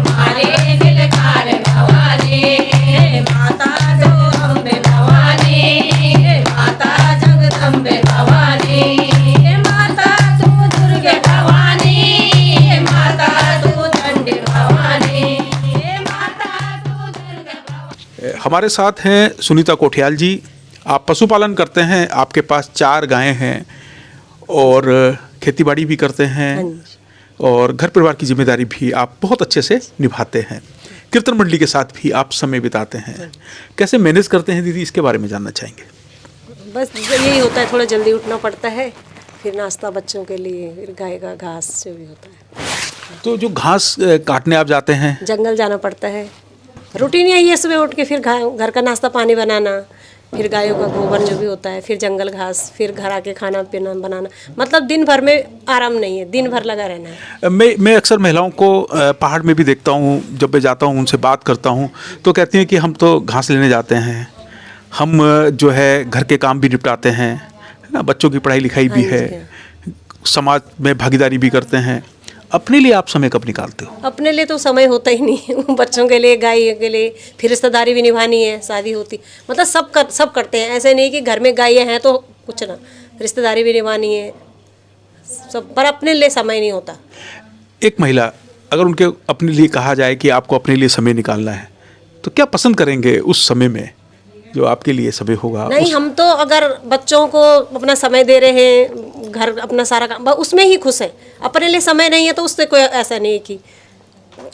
Speaker 4: मारे गिरधार भवानी। माता जो अम्बे भवानी, माता जगदम्बे भवानी, माता तू दुर्गे भवानी, माता तू चंडी भवानी, माता तू दुर्गे भवानी।
Speaker 1: हमारे साथ हैं सुनीता कोठियाल जी। आप पशुपालन करते हैं, आपके पास 4 गायें हैं और खेतीबाड़ी भी करते हैं और घर परिवार की जिम्मेदारी भी आप बहुत अच्छे से निभाते हैं। कीर्तन मंडली के साथ भी आप समय बिताते हैं। कैसे मैनेज करते हैं दीदी, इसके बारे में जानना चाहेंगे।
Speaker 6: बस यही होता है, थोड़ा जल्दी उठना पड़ता है, फिर नाश्ता बच्चों के लिए, फिर गाय का घास जो भी होता है।
Speaker 1: तो जो घास काटने आप जाते हैं,
Speaker 6: जंगल जाना पड़ता है, रूटीन यही है। सुबह उठ के फिर घर का नाश्ता पानी बनाना, फिर गायों का गोबर जो भी होता है, फिर जंगल घास, फिर घर आके खाना पीना बनाना। मतलब दिन भर में आराम नहीं है, दिन भर लगा रहना है।
Speaker 1: मैं अक्सर महिलाओं को पहाड़ में भी देखता हूँ, जब मैं जाता हूँ उनसे बात करता हूँ तो कहती हैं कि हम तो घास लेने जाते हैं, हम जो है घर के काम भी निपटाते हैं, है ना, बच्चों की पढ़ाई लिखाई भी है, समाज में भागीदारी भी करते हैं। अपने लिए आप समय कब निकालते हो?
Speaker 6: अपने लिए तो समय होता ही नहीं बच्चों के लिए, गाय के लिए, फिर रिश्तेदारी भी निभानी है, शादी होती, मतलब सब करते हैं। ऐसे नहीं कि घर में गायें हैं तो कुछ ना, रिश्तेदारी भी निभानी है सब, पर अपने लिए समय नहीं होता।
Speaker 1: एक महिला अगर उनके अपने लिए कहा जाए कि आपको अपने लिए समय निकालना है, तो क्या पसंद करेंगे उस समय में जो आपके लिए समय होगा?
Speaker 6: नहीं, हम तो अगर बच्चों को अपना समय दे रहे हैं, घर अपना सारा काम, उसमें ही खुश हैं। अपने लिए समय नहीं है तो उससे कोई ऐसा नहीं कि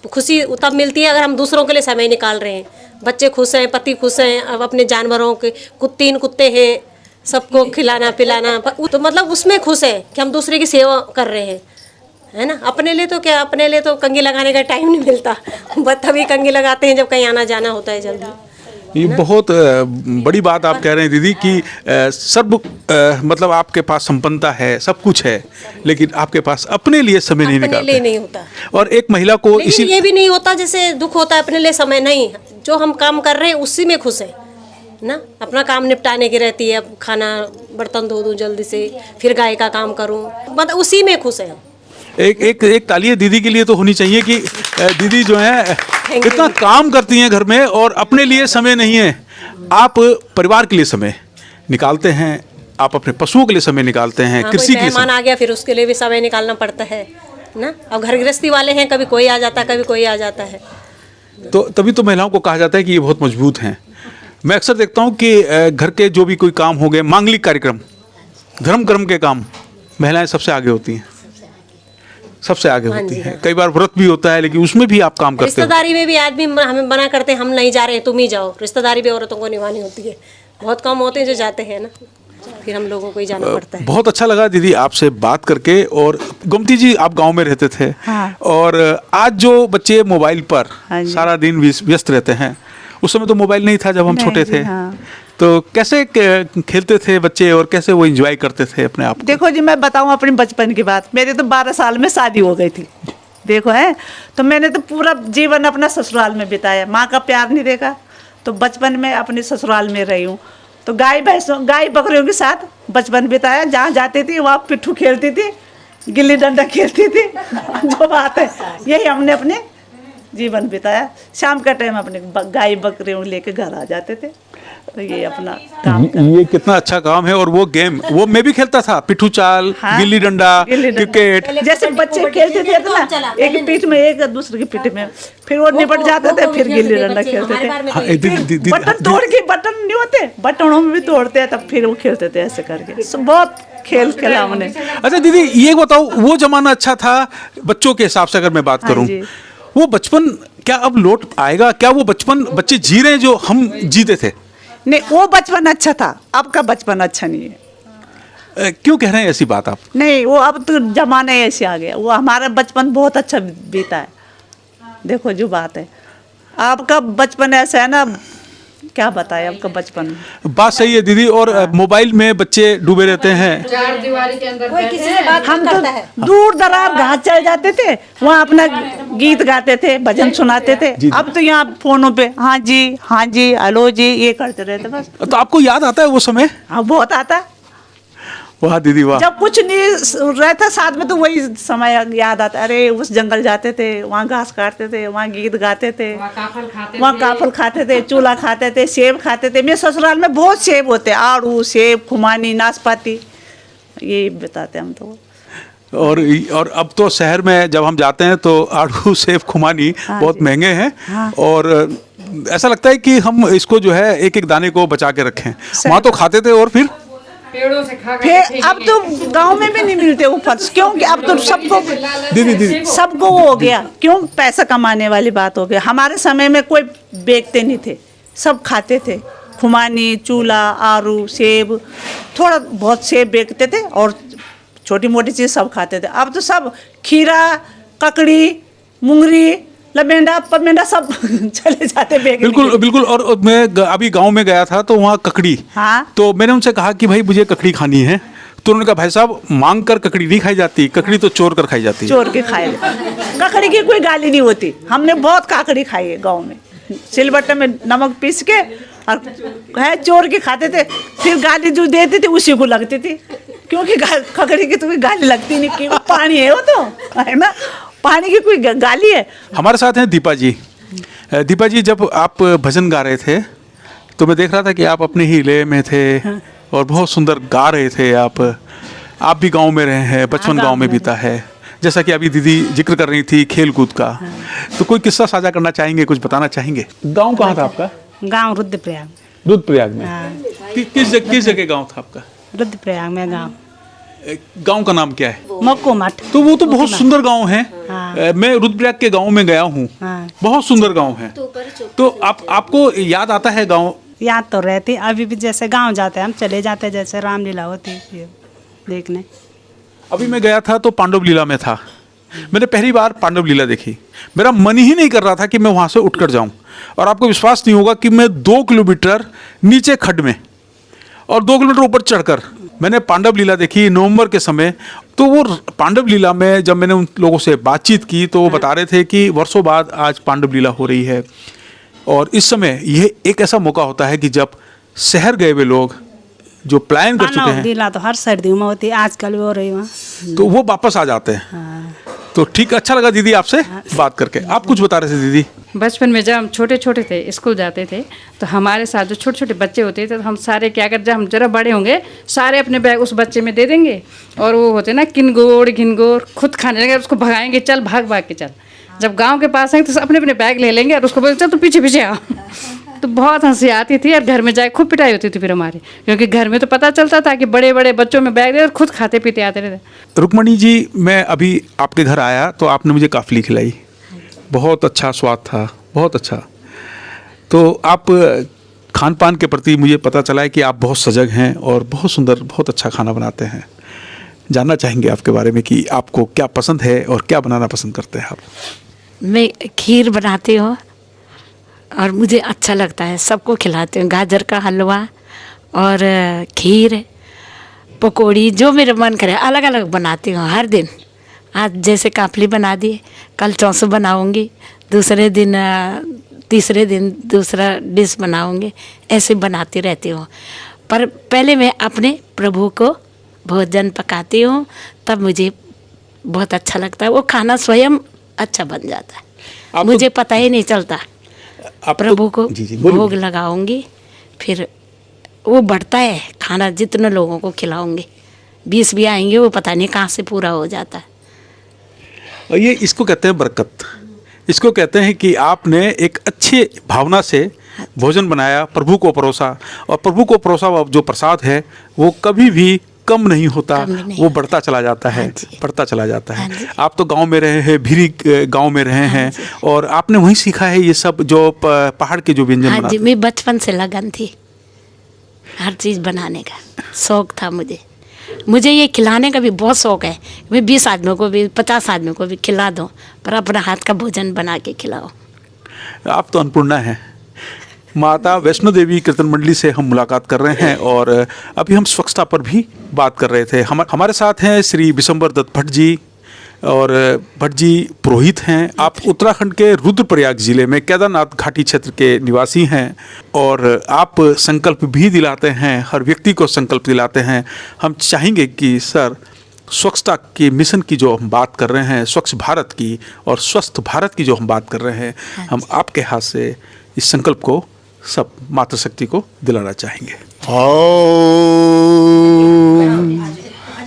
Speaker 6: खुशी तब मिलती है अगर हम दूसरों के लिए समय निकाल रहे हैं। बच्चे खुश हैं, पति खुश हैं, अब अपने जानवरों के 3 कुत्ते हैं, सबको खिलाना पिलाना, तो मतलब उसमें खुश है कि हम दूसरे की सेवा कर रहे हैं। है ना। अपने लिए तो क्या, अपने लिए तो कंघी लगाने का टाइम नहीं मिलता, बस तभी कंघी लगाते हैं जब कहीं आना जाना होता है जल्दी।
Speaker 1: ये बहुत बड़ी बात आप कह रहे हैं दीदी कि मतलब आपके पास संपन्नता है, सब कुछ है, लेकिन आपके पास अपने लिए समय नहीं
Speaker 6: अपने
Speaker 1: निकालते।
Speaker 6: लिए नहीं होता।
Speaker 1: और एक महिला को
Speaker 6: लेकिन ये भी नहीं होता, जैसे दुख होता है अपने लिए समय नहीं, जो हम काम कर रहे हैं उसी में खुश है ना। अपना काम निपटाने की रहती है, अब खाना बर्तन धो दूं जल्दी से, फिर गाय का काम करूं, मतलब उसी में खुश है हम।
Speaker 1: एक तालियां दीदी के लिए तो होनी चाहिए कि दीदी जो है इतना काम करती हैं घर में और अपने लिए समय नहीं है। आप परिवार के लिए समय निकालते हैं, आप अपने पशुओं के लिए समय निकालते हैं,
Speaker 6: हाँ,
Speaker 1: कृषि
Speaker 6: कोई
Speaker 1: के लिए
Speaker 6: मेहमान आ गया फिर उसके लिए भी समय निकालना पड़ता है ना। अब घर गृहस्थी वाले हैं, कभी कोई आ जाता है, कभी कोई आ जाता है।
Speaker 1: तो तभी तो महिलाओं को कहा जाता है कि ये बहुत मजबूत हैं। मैं अक्सर देखता हूँ कि घर के जो भी कोई काम हो गए, मांगलिक कार्यक्रम, धर्म कर्म के काम, महिलाएं सबसे आगे होती हैं, सबसे आगे होती हैं। कई बार व्रत भी होता है, लेकिन उसमें भी आप काम करते हो।
Speaker 6: रिश्तेदारी में भी आदमी हमें मना करते हैं, हम नहीं जा रहे हैं, तुम ही जाओ। रिश्तेदारी भी औरतों को निभानी होती है, बहुत कम होते हैं जो जाते हैं ना, फिर हम लोगों को ही जाना पड़ता है।
Speaker 1: बहुत अच्छा लगा दीदी आपसे बात करके। और गोमती जी, आप गांव में रहते थे,
Speaker 7: हाँ।
Speaker 1: और आज जो बच्चे मोबाइल पर
Speaker 7: हाँ जी।
Speaker 1: सारा दिन व्यस्त रहते हैं, उस समय तो मोबाइल नहीं था जब हम
Speaker 7: नहीं
Speaker 1: छोटे
Speaker 7: जी,
Speaker 1: थे,
Speaker 7: हाँ।
Speaker 1: तो कैसे खेलते थे बच्चे और कैसे वो एंजॉय करते थे अपने आप को?
Speaker 7: देखो जी, मैं बताऊं अपने बचपन की बात। मेरे तो 12 साल में शादी हो गई थी, देखो है। तो मैंने तो पूरा जीवन अपना ससुराल में बिताया, माँ का प्यार नहीं देखा, तो बचपन में अपने ससुराल में रही हूँ। तो गाय बकरियों के साथ बचपन बिताया, जहाँ जाती थी वहाँ पिट्ठू खेलती थी, गिल्ली डंडा खेलती थी जो बात है, यही हमने अपने जीवन बिताया। शाम का टाइम अपने गाय बकरियों लेके घर आ जाते थे, तो ये अपना काम
Speaker 1: ये कितना अच्छा काम है। और वो गेम वो मैं भी खेलता था, पिट्ठू चाल,
Speaker 7: हाँ,
Speaker 1: गिल्ली डंडा, क्रिकेट।
Speaker 7: जैसे बच्चे खेलते थे ना, एक पीठ में एक दूसरे की पीठ में, फिर वो निपट जाते थे, फिर गिल्ली डंडा खेलते थे।
Speaker 1: हाँ,
Speaker 7: बटन तोड़ के, बटन नहीं होते, बटनों में भी तोड़ते हैं, तब फिर वो खेलते थे ऐसे करके। बहुत खेल खेला हमने।
Speaker 1: अच्छा दीदी, ये बताओ, वो जमाना अच्छा था बच्चों के हिसाब से अगर मैं बात करूं,
Speaker 7: जी।
Speaker 1: वो बचपन क्या अब लौट आएगा? क्या वो बचपन बच्चे जी रहे हैं जो हम जीते थे?
Speaker 7: नहीं, वो बचपन अच्छा था, अब का बचपन अच्छा नहीं है।
Speaker 1: क्यों कह रहे हैं ऐसी बात आप?
Speaker 7: नहीं, वो अब तो जमाना ऐसे आ गया, वो हमारा बचपन बहुत अच्छा बीता है। देखो जो बात है, आपका बचपन ऐसा है ना, क्या बताए आपका बचपन।
Speaker 1: बात सही है दीदी। और मोबाइल में बच्चे डूबे रहते हैं।
Speaker 3: चार दीवारी के अंदर
Speaker 6: कोई किसी से बात
Speaker 7: हम
Speaker 6: नहीं
Speaker 7: तो
Speaker 6: करता है।
Speaker 7: दूर दराज घाट चले जाते थे, वहाँ अपना गीत गाते थे, भजन सुनाते थे। अब तो यहाँ फोनों पे हाँ जी हेलो जी ये करते रहते बस।
Speaker 1: तो आपको याद आता है वो समय?
Speaker 7: हाँ, बहुत आता है।
Speaker 1: वाह दीदी वाह।
Speaker 7: जब कुछ नहीं रहता साथ में तो वही समय याद आता। अरे उस जंगल जाते थे, वहाँ घास काटते थे, वहाँ गीत गाते थे, वहाँ काफल खाते थे, चूल्हा खाते थे, सेब खाते थे। मेरे ससुराल में बहुत सेब होते, आड़ू, सेब, खुमानी, नाशपाती, ये बताते हम तो।
Speaker 1: और अब तो शहर में जब हम जाते हैं तो आड़ू, सेब, खुमानी बहुत महंगे हैं। और ऐसा लगता है कि हम इसको जो है एक एक दाने को बचा के रखें। वहाँ तो खाते थे और फिर
Speaker 3: पेड़ों से खा
Speaker 7: फिर अब तो गांव में भी नहीं मिलते वो फल, क्योंकि अब तो सबको
Speaker 1: दीदी
Speaker 7: सबको वो हो गया, क्यों पैसा कमाने वाली बात हो गया। हमारे समय में कोई बेचते नहीं थे, सब खाते थे। खुमानी, चूल्हा, आरू, सेब, थोड़ा बहुत सेब बेचते थे और छोटी मोटी चीज़ सब खाते थे। अब तो सब खीरा, ककड़ी, मुंगरी, लमेंडा, पमेंडा सब चले जाते बेचने।
Speaker 1: बिल्कुल बिल्कुल। और मैं अभी गांव में गया था तो वहाँ ककड़ी,
Speaker 7: हाँ।
Speaker 1: तो मैंने उनसे कहा कि भाई मुझे ककड़ी खानी है, तो उन्होंने कहा भाई साहब मांग कर ककड़ी नहीं खाई जाती, ककड़ी तो चोर कर खाई जाती है।
Speaker 7: चोर के खाए, ककड़ी की कोई गाली नहीं होती। हमने बहुत काकड़ी खाई है गाँव में, सिलबट्टे में नमक पीस के, और है चोर के खाते थे। फिर गाली जो देते थे उसी को लगती थी, क्योंकि ककड़ी की तो कोई गाली लगती नहीं, क्योंकि पानी है वो तो, है ना, पानी की कोई गाली है।
Speaker 1: हमारे साथ हैं दीपा जी। दीपा जी, जब आप भजन गा रहे थे तो मैं देख रहा था कि आप अपने ही लय में थे और बहुत सुंदर गा रहे थे। आप भी गांव में रहे हैं, बचपन गांव में बीता है, जैसा कि अभी दीदी जिक्र कर रही थी खेल कूद का। तो कोई किस्सा साझा करना चाहेंगे, कुछ बताना चाहेंगे? गाँव कहाँ था आपका?
Speaker 2: गांव रुद्रप्रयाग।
Speaker 1: रुद्रप्रयाग में? किस जगह गाँव था आपका?
Speaker 2: रुद्रप्रयाग में गांव।
Speaker 1: गांव का नाम क्या है?
Speaker 2: मक्को मठ।
Speaker 1: तो वो तो बहुत सुंदर गांव है। मैं रुद्रप्रयाग के गांव में गया हूँ, बहुत सुंदर गांव है। तो आपको याद आता है गांव?
Speaker 2: याद तो रहती, अभी भी जैसे गांव जाते हैं हम, चले जाते हैं, जैसे रामलीला होती है देखने।
Speaker 1: अभी मैं गया था तो पांडव लीला में था, मैंने पहली बार पांडव लीला देखी। मेरा मन ही नहीं कर रहा था कि मैं वहाँ से उठकर जाऊँ, और आपको विश्वास नहीं होगा कि मैं 2 किलोमीटर नीचे खड्ड में और 2 किलोमीटर ऊपर चढ़कर मैंने पांडव लीला देखी नवंबर के समय। तो वो पांडव लीला में जब मैंने उन लोगों से बातचीत की तो वो बता रहे थे कि वर्षों बाद आज पांडव लीला हो रही है, और इस समय ये एक ऐसा मौका होता है कि जब शहर गए हुए लोग जो प्लान कर चुके हैं,
Speaker 11: लीला तो हर सर्दियों में होती है, आजकल भी हो रही है,
Speaker 1: तो वो वापस आ जाते हैं। तो ठीक, अच्छा लगा दीदी आपसे बात करके। आप कुछ बता रहे थे दीदी?
Speaker 3: बचपन में जब हम छोटे छोटे थे, स्कूल जाते थे, तो हमारे साथ जो छोटे छोटे बच्चे होते थे, तो हम सारे क्या करते, जब हम जरा बड़े होंगे सारे अपने बैग उस बच्चे में दे देंगे, और वो होते ना किनगोर घिनगोर, खुद खाने लगे, उसको भगाएंगे, चल भाग भाग के चल। जब गांव के पास आएंगे तो अपने अपने बैग ले लेंगे और उसको बोलेंगे चल तू पीछे पीछे आ। तो बहुत हंसी आती थी, और घर में जाए खूब पिटाई होती थी फिर हमारी, क्योंकि घर में तो पता चलता था कि बड़े बड़े बच्चों में बैग दे और खुद खाते पीते आते रहते।
Speaker 1: रुक्मणी जी, मैं अभी आपके घर आया तो आपने मुझे काफली खिलाई, बहुत अच्छा स्वाद था, बहुत अच्छा। तो आप खान पान के प्रति मुझे पता चला है कि आप बहुत सजग हैं और बहुत सुंदर, बहुत अच्छा खाना बनाते हैं। जानना चाहेंगे आपके बारे में कि आपको क्या पसंद है और क्या बनाना पसंद करते हैं आप?
Speaker 2: मैं खीर बनाती हूँ और मुझे अच्छा लगता है, सबको खिलाती हूँ। गाजर का हलवा और खीर, पकौड़ी, जो मेरा मन करे अलग अलग बनाती हूँ हर दिन। आज जैसे काफली बना दी, कल चौसू बनाऊँगी, दूसरे दिन तीसरे दिन दूसरा डिश बनाऊँगी, ऐसे बनाती रहती हूँ। पर पहले मैं अपने प्रभु को भोजन पकाती हूँ, तब मुझे बहुत अच्छा लगता है। वो खाना स्वयं अच्छा बन जाता है, मुझे पता ही नहीं चलता। प्रभु को भोग लगाऊंगी, फिर वो बढ़ता है खाना, जितने लोगों को खिलाऊंगी, 20 भी आएंगे, वो पता नहीं कहाँ से पूरा हो जाता है।
Speaker 1: और ये इसको कहते हैं बरकत, इसको कहते हैं कि आपने एक अच्छी भावना से भोजन बनाया, प्रभु को परोसा, और प्रभु को परोसा हुआ जो प्रसाद है वो कभी भी कम नहीं होता, वो बढ़ता चला जाता है, बढ़ता चला जाता है। आप तो गांव में रहे हैं, भीरी गांव में रहे हैं, और आपने वहीं सीखा है ये सब जो पहाड़ के जो व्यंजन बनाते हैं?
Speaker 2: मैं बचपन से लगन थी, हर चीज़ बनाने का शौक था मुझे ये खिलाने का भी बहुत शौक है। मैं 20 आदमियों को भी 50 आदमियों को भी खिला दूँ, पर अपना हाथ का भोजन बना के खिलाओ।
Speaker 1: आप तो अन्नपूर्णा हैं। माता वैष्णो देवी कीर्तन मंडली से हम मुलाकात कर रहे हैं, और अभी हम स्वच्छता पर भी बात कर रहे थे। हमारे साथ हैं श्री विशंबर दत्त भट्ट जी, और भट्ट जी पुरोहित हैं। आप उत्तराखंड के रुद्रप्रयाग जिले में केदारनाथ घाटी क्षेत्र के निवासी हैं, और आप संकल्प भी दिलाते हैं, हर व्यक्ति को संकल्प दिलाते हैं। हम चाहेंगे कि सर, स्वच्छता के मिशन की जो हम बात कर रहे हैं, स्वच्छ भारत की और स्वस्थ भारत की जो हम बात कर रहे हैं, हम आपके हाथ से इस संकल्प को सब मातृशक्ति को दिलाना चाहेंगे।
Speaker 12: ओम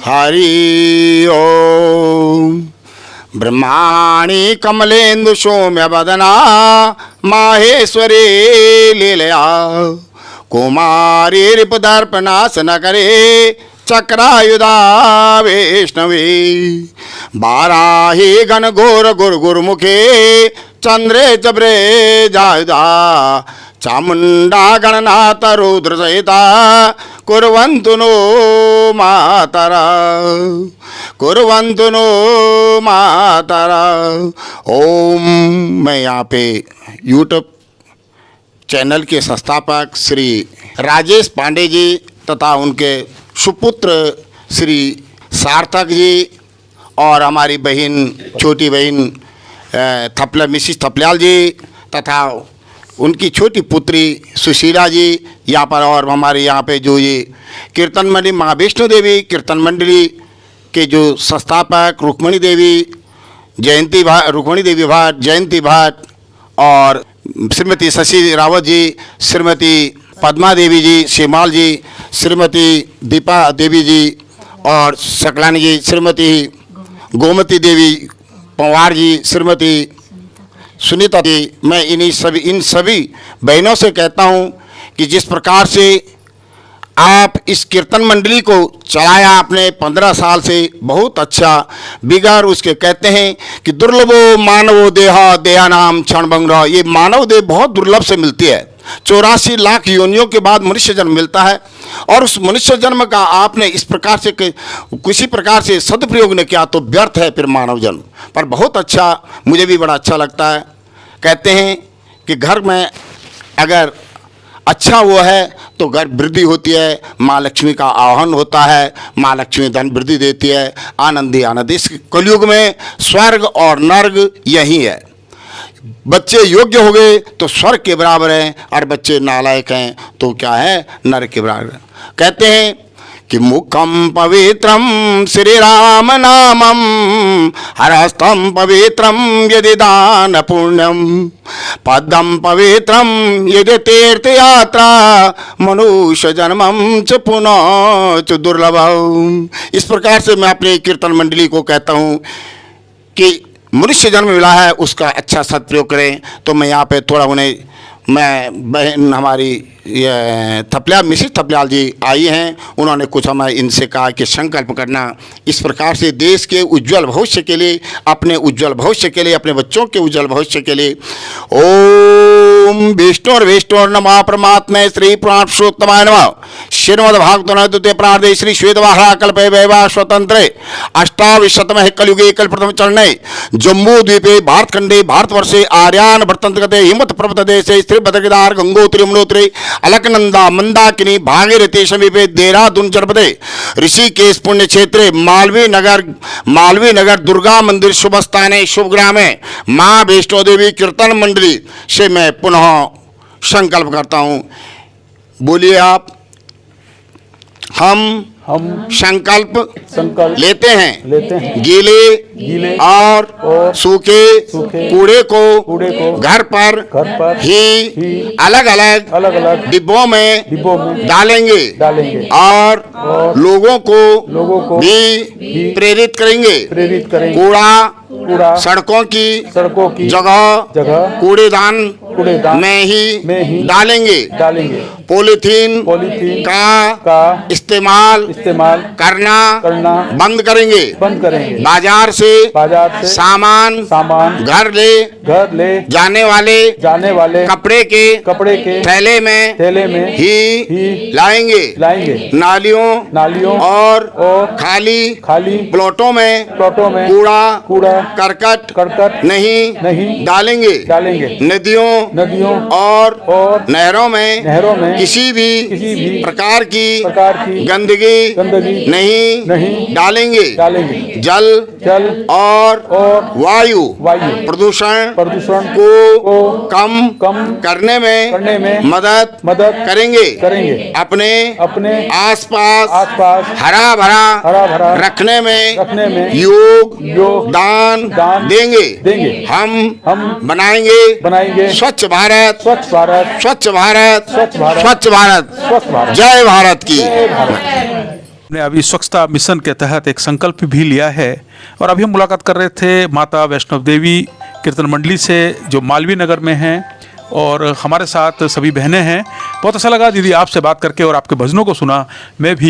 Speaker 12: हरि ओम। ब्रह्माणि कमलेन्दु सौम्य वदना माहेश्वरी लीलया कुमारी रिपुदर्पणासन करे चक्रायुधा वैष्णवी बाराही गण घोर गुर गुरुमुखे चंद्रे चब्रे जायुधा चामुंडा गणनाथ रुद्र सहिता कुर्वन्तु नो मातरा कुर्वन्तु नो मातरा। ओम। मैं यहाँ पे यूट्यूब चैनल के संस्थापक श्री राजेश पांडे जी तथा उनके सुपुत्र श्री सार्थक जी और हमारी बहन, छोटी बहन मिसिस थपलियाल जी तथा उनकी छोटी पुत्री सुशीला जी यहाँ पर, और हमारे यहाँ पे जो ये कीर्तन मंडली माँ वैष्णो देवी कीर्तन मंडली के जो संस्थापक रुक्मणी देवी भट्ट, जयंती भट्ट, और श्रीमती शशि रावत जी, श्रीमती पद्मा देवी जी शेमाल जी, श्रीमती दीपा देवी जी और सकलानी जी, श्रीमती गोमती देवी पंवार जी, श्रीमती सुनीता जी। मैं इन सभी बहनों से कहता हूं कि जिस प्रकार से आप इस कीर्तन मंडली को चलाया आपने 15 साल से, बहुत अच्छा। बिगार उसके कहते हैं कि दुर्लभो मानवो देहा देहा नाम क्षण भंगरा। ये मानव देह बहुत दुर्लभ से मिलती है, 84 लाख योनियों के बाद मनुष्य जन्म मिलता है। और उस मनुष्य जन्म का आपने इस प्रकार से किसी प्रकार से सदुपयोग न किया तो व्यर्थ है फिर मानव जन्म। पर बहुत अच्छा, मुझे भी बड़ा अच्छा लगता है। कहते हैं कि घर में अगर अच्छा वो है तो घर वृद्धि होती है, माँ लक्ष्मी का आह्वान होता है, माँ लक्ष्मी धन वृद्धि देती है, आनंद ही आनंद। इस कलयुग में स्वर्ग और नर्क यही है। बच्चे योग्य हो गए तो स्वर्ग के बराबर हैं, और बच्चे नालायक हैं तो क्या है, नरक के बराबर। कहते हैं कि मुखम पवित्रम श्री राम नामम हरस्तम पवित्रम यदि दान पुण्यम पदम पवित्रम यदि तीर्थ यात्रा मनुष्य जन्मम च पुनः च दुर्लभम। इस प्रकार से मैं अपनी कीर्तन मंडली को कहता हूँ कि मनुष्य जन्म मिला है उसका अच्छा सदप्रयोग करें। तो मैं यहाँ पे थोड़ा उन्हें, मैं बहन हमारी थपलियाल, मिसिस थपलियाल जी आई हैं, उन्होंने कुछ हमें इनसे कहा कि संकल्प करना इस प्रकार से देश के उज्जवल भविष्य के लिए, अपने उज्जवल भविष्य के लिए, अपने बच्चों के उज्जवल भविष्य के लिए। ओम विष्णु नमः परमात्मा श्री पुरुषोत्तमाय नमः। श्रीमद् भागवत द्वितीय प्रार्धे श्री श्वेतवाहरा कल्पे वैवाह स्वतंत्रे अष्टाविशतमः कलयुगे कल्पप्रथम चरणे जम्मू द्वीपे भारतखंडे भारतवर्षे आर्यान वर्तन्ते हिमवत् पर्वत देशे श्री भद्रगिरिधार गंगोत्री यमुनोत्री अलकनंदा मंदाकिनी भागीरथी समीपे देहरादून जनपदे ऋषिकेश पुण्य क्षेत्रे मालवीय नगर दुर्गा मंदिर शुभ स्थाने शुभ ग्रामे माँ वैष्णो देवी कीर्तन मंडली से मैं पुनः संकल्प करता हूँ। बोलिए आप। हम संकल्प लेते हैं गीले और सूखे कूड़े को घर पर ही अलग अलग डिब्बों में डालेंगे और लोगों को भी प्रेरित करेंगे। कूड़ा सड़कों की जगह कूड़ेदान में ही डालेंगे। पॉलीथीन का इस्तेमाल करना बंद करेंगे। बाजार से सामान घर ले जाने वाले कपड़े के थैले में ही लाएंगे। नालियों और खाली प्लॉटों में कूड़ा करकट नहीं डालेंगे। नदियों और नहरों में किसी भी प्रकार की गंदगी नहीं डालेंगे। जल और वायु प्रदूषण को कम करने में मदद करेंगे। अपने आसपास हरा भरा रखने में योगदान देंगे। हम बनाएंगे स्वच्छ भारत। जय भारत की।
Speaker 1: हमने अभी स्वच्छता मिशन के तहत एक संकल्प भी लिया है और अभी हम मुलाकात कर रहे थे माता वैष्णव देवी कीर्तन मंडली से जो मालवीय नगर में हैं और हमारे साथ सभी बहनें हैं। बहुत अच्छा लगा दीदी आपसे बात करके और आपके भजनों को सुना। मैं भी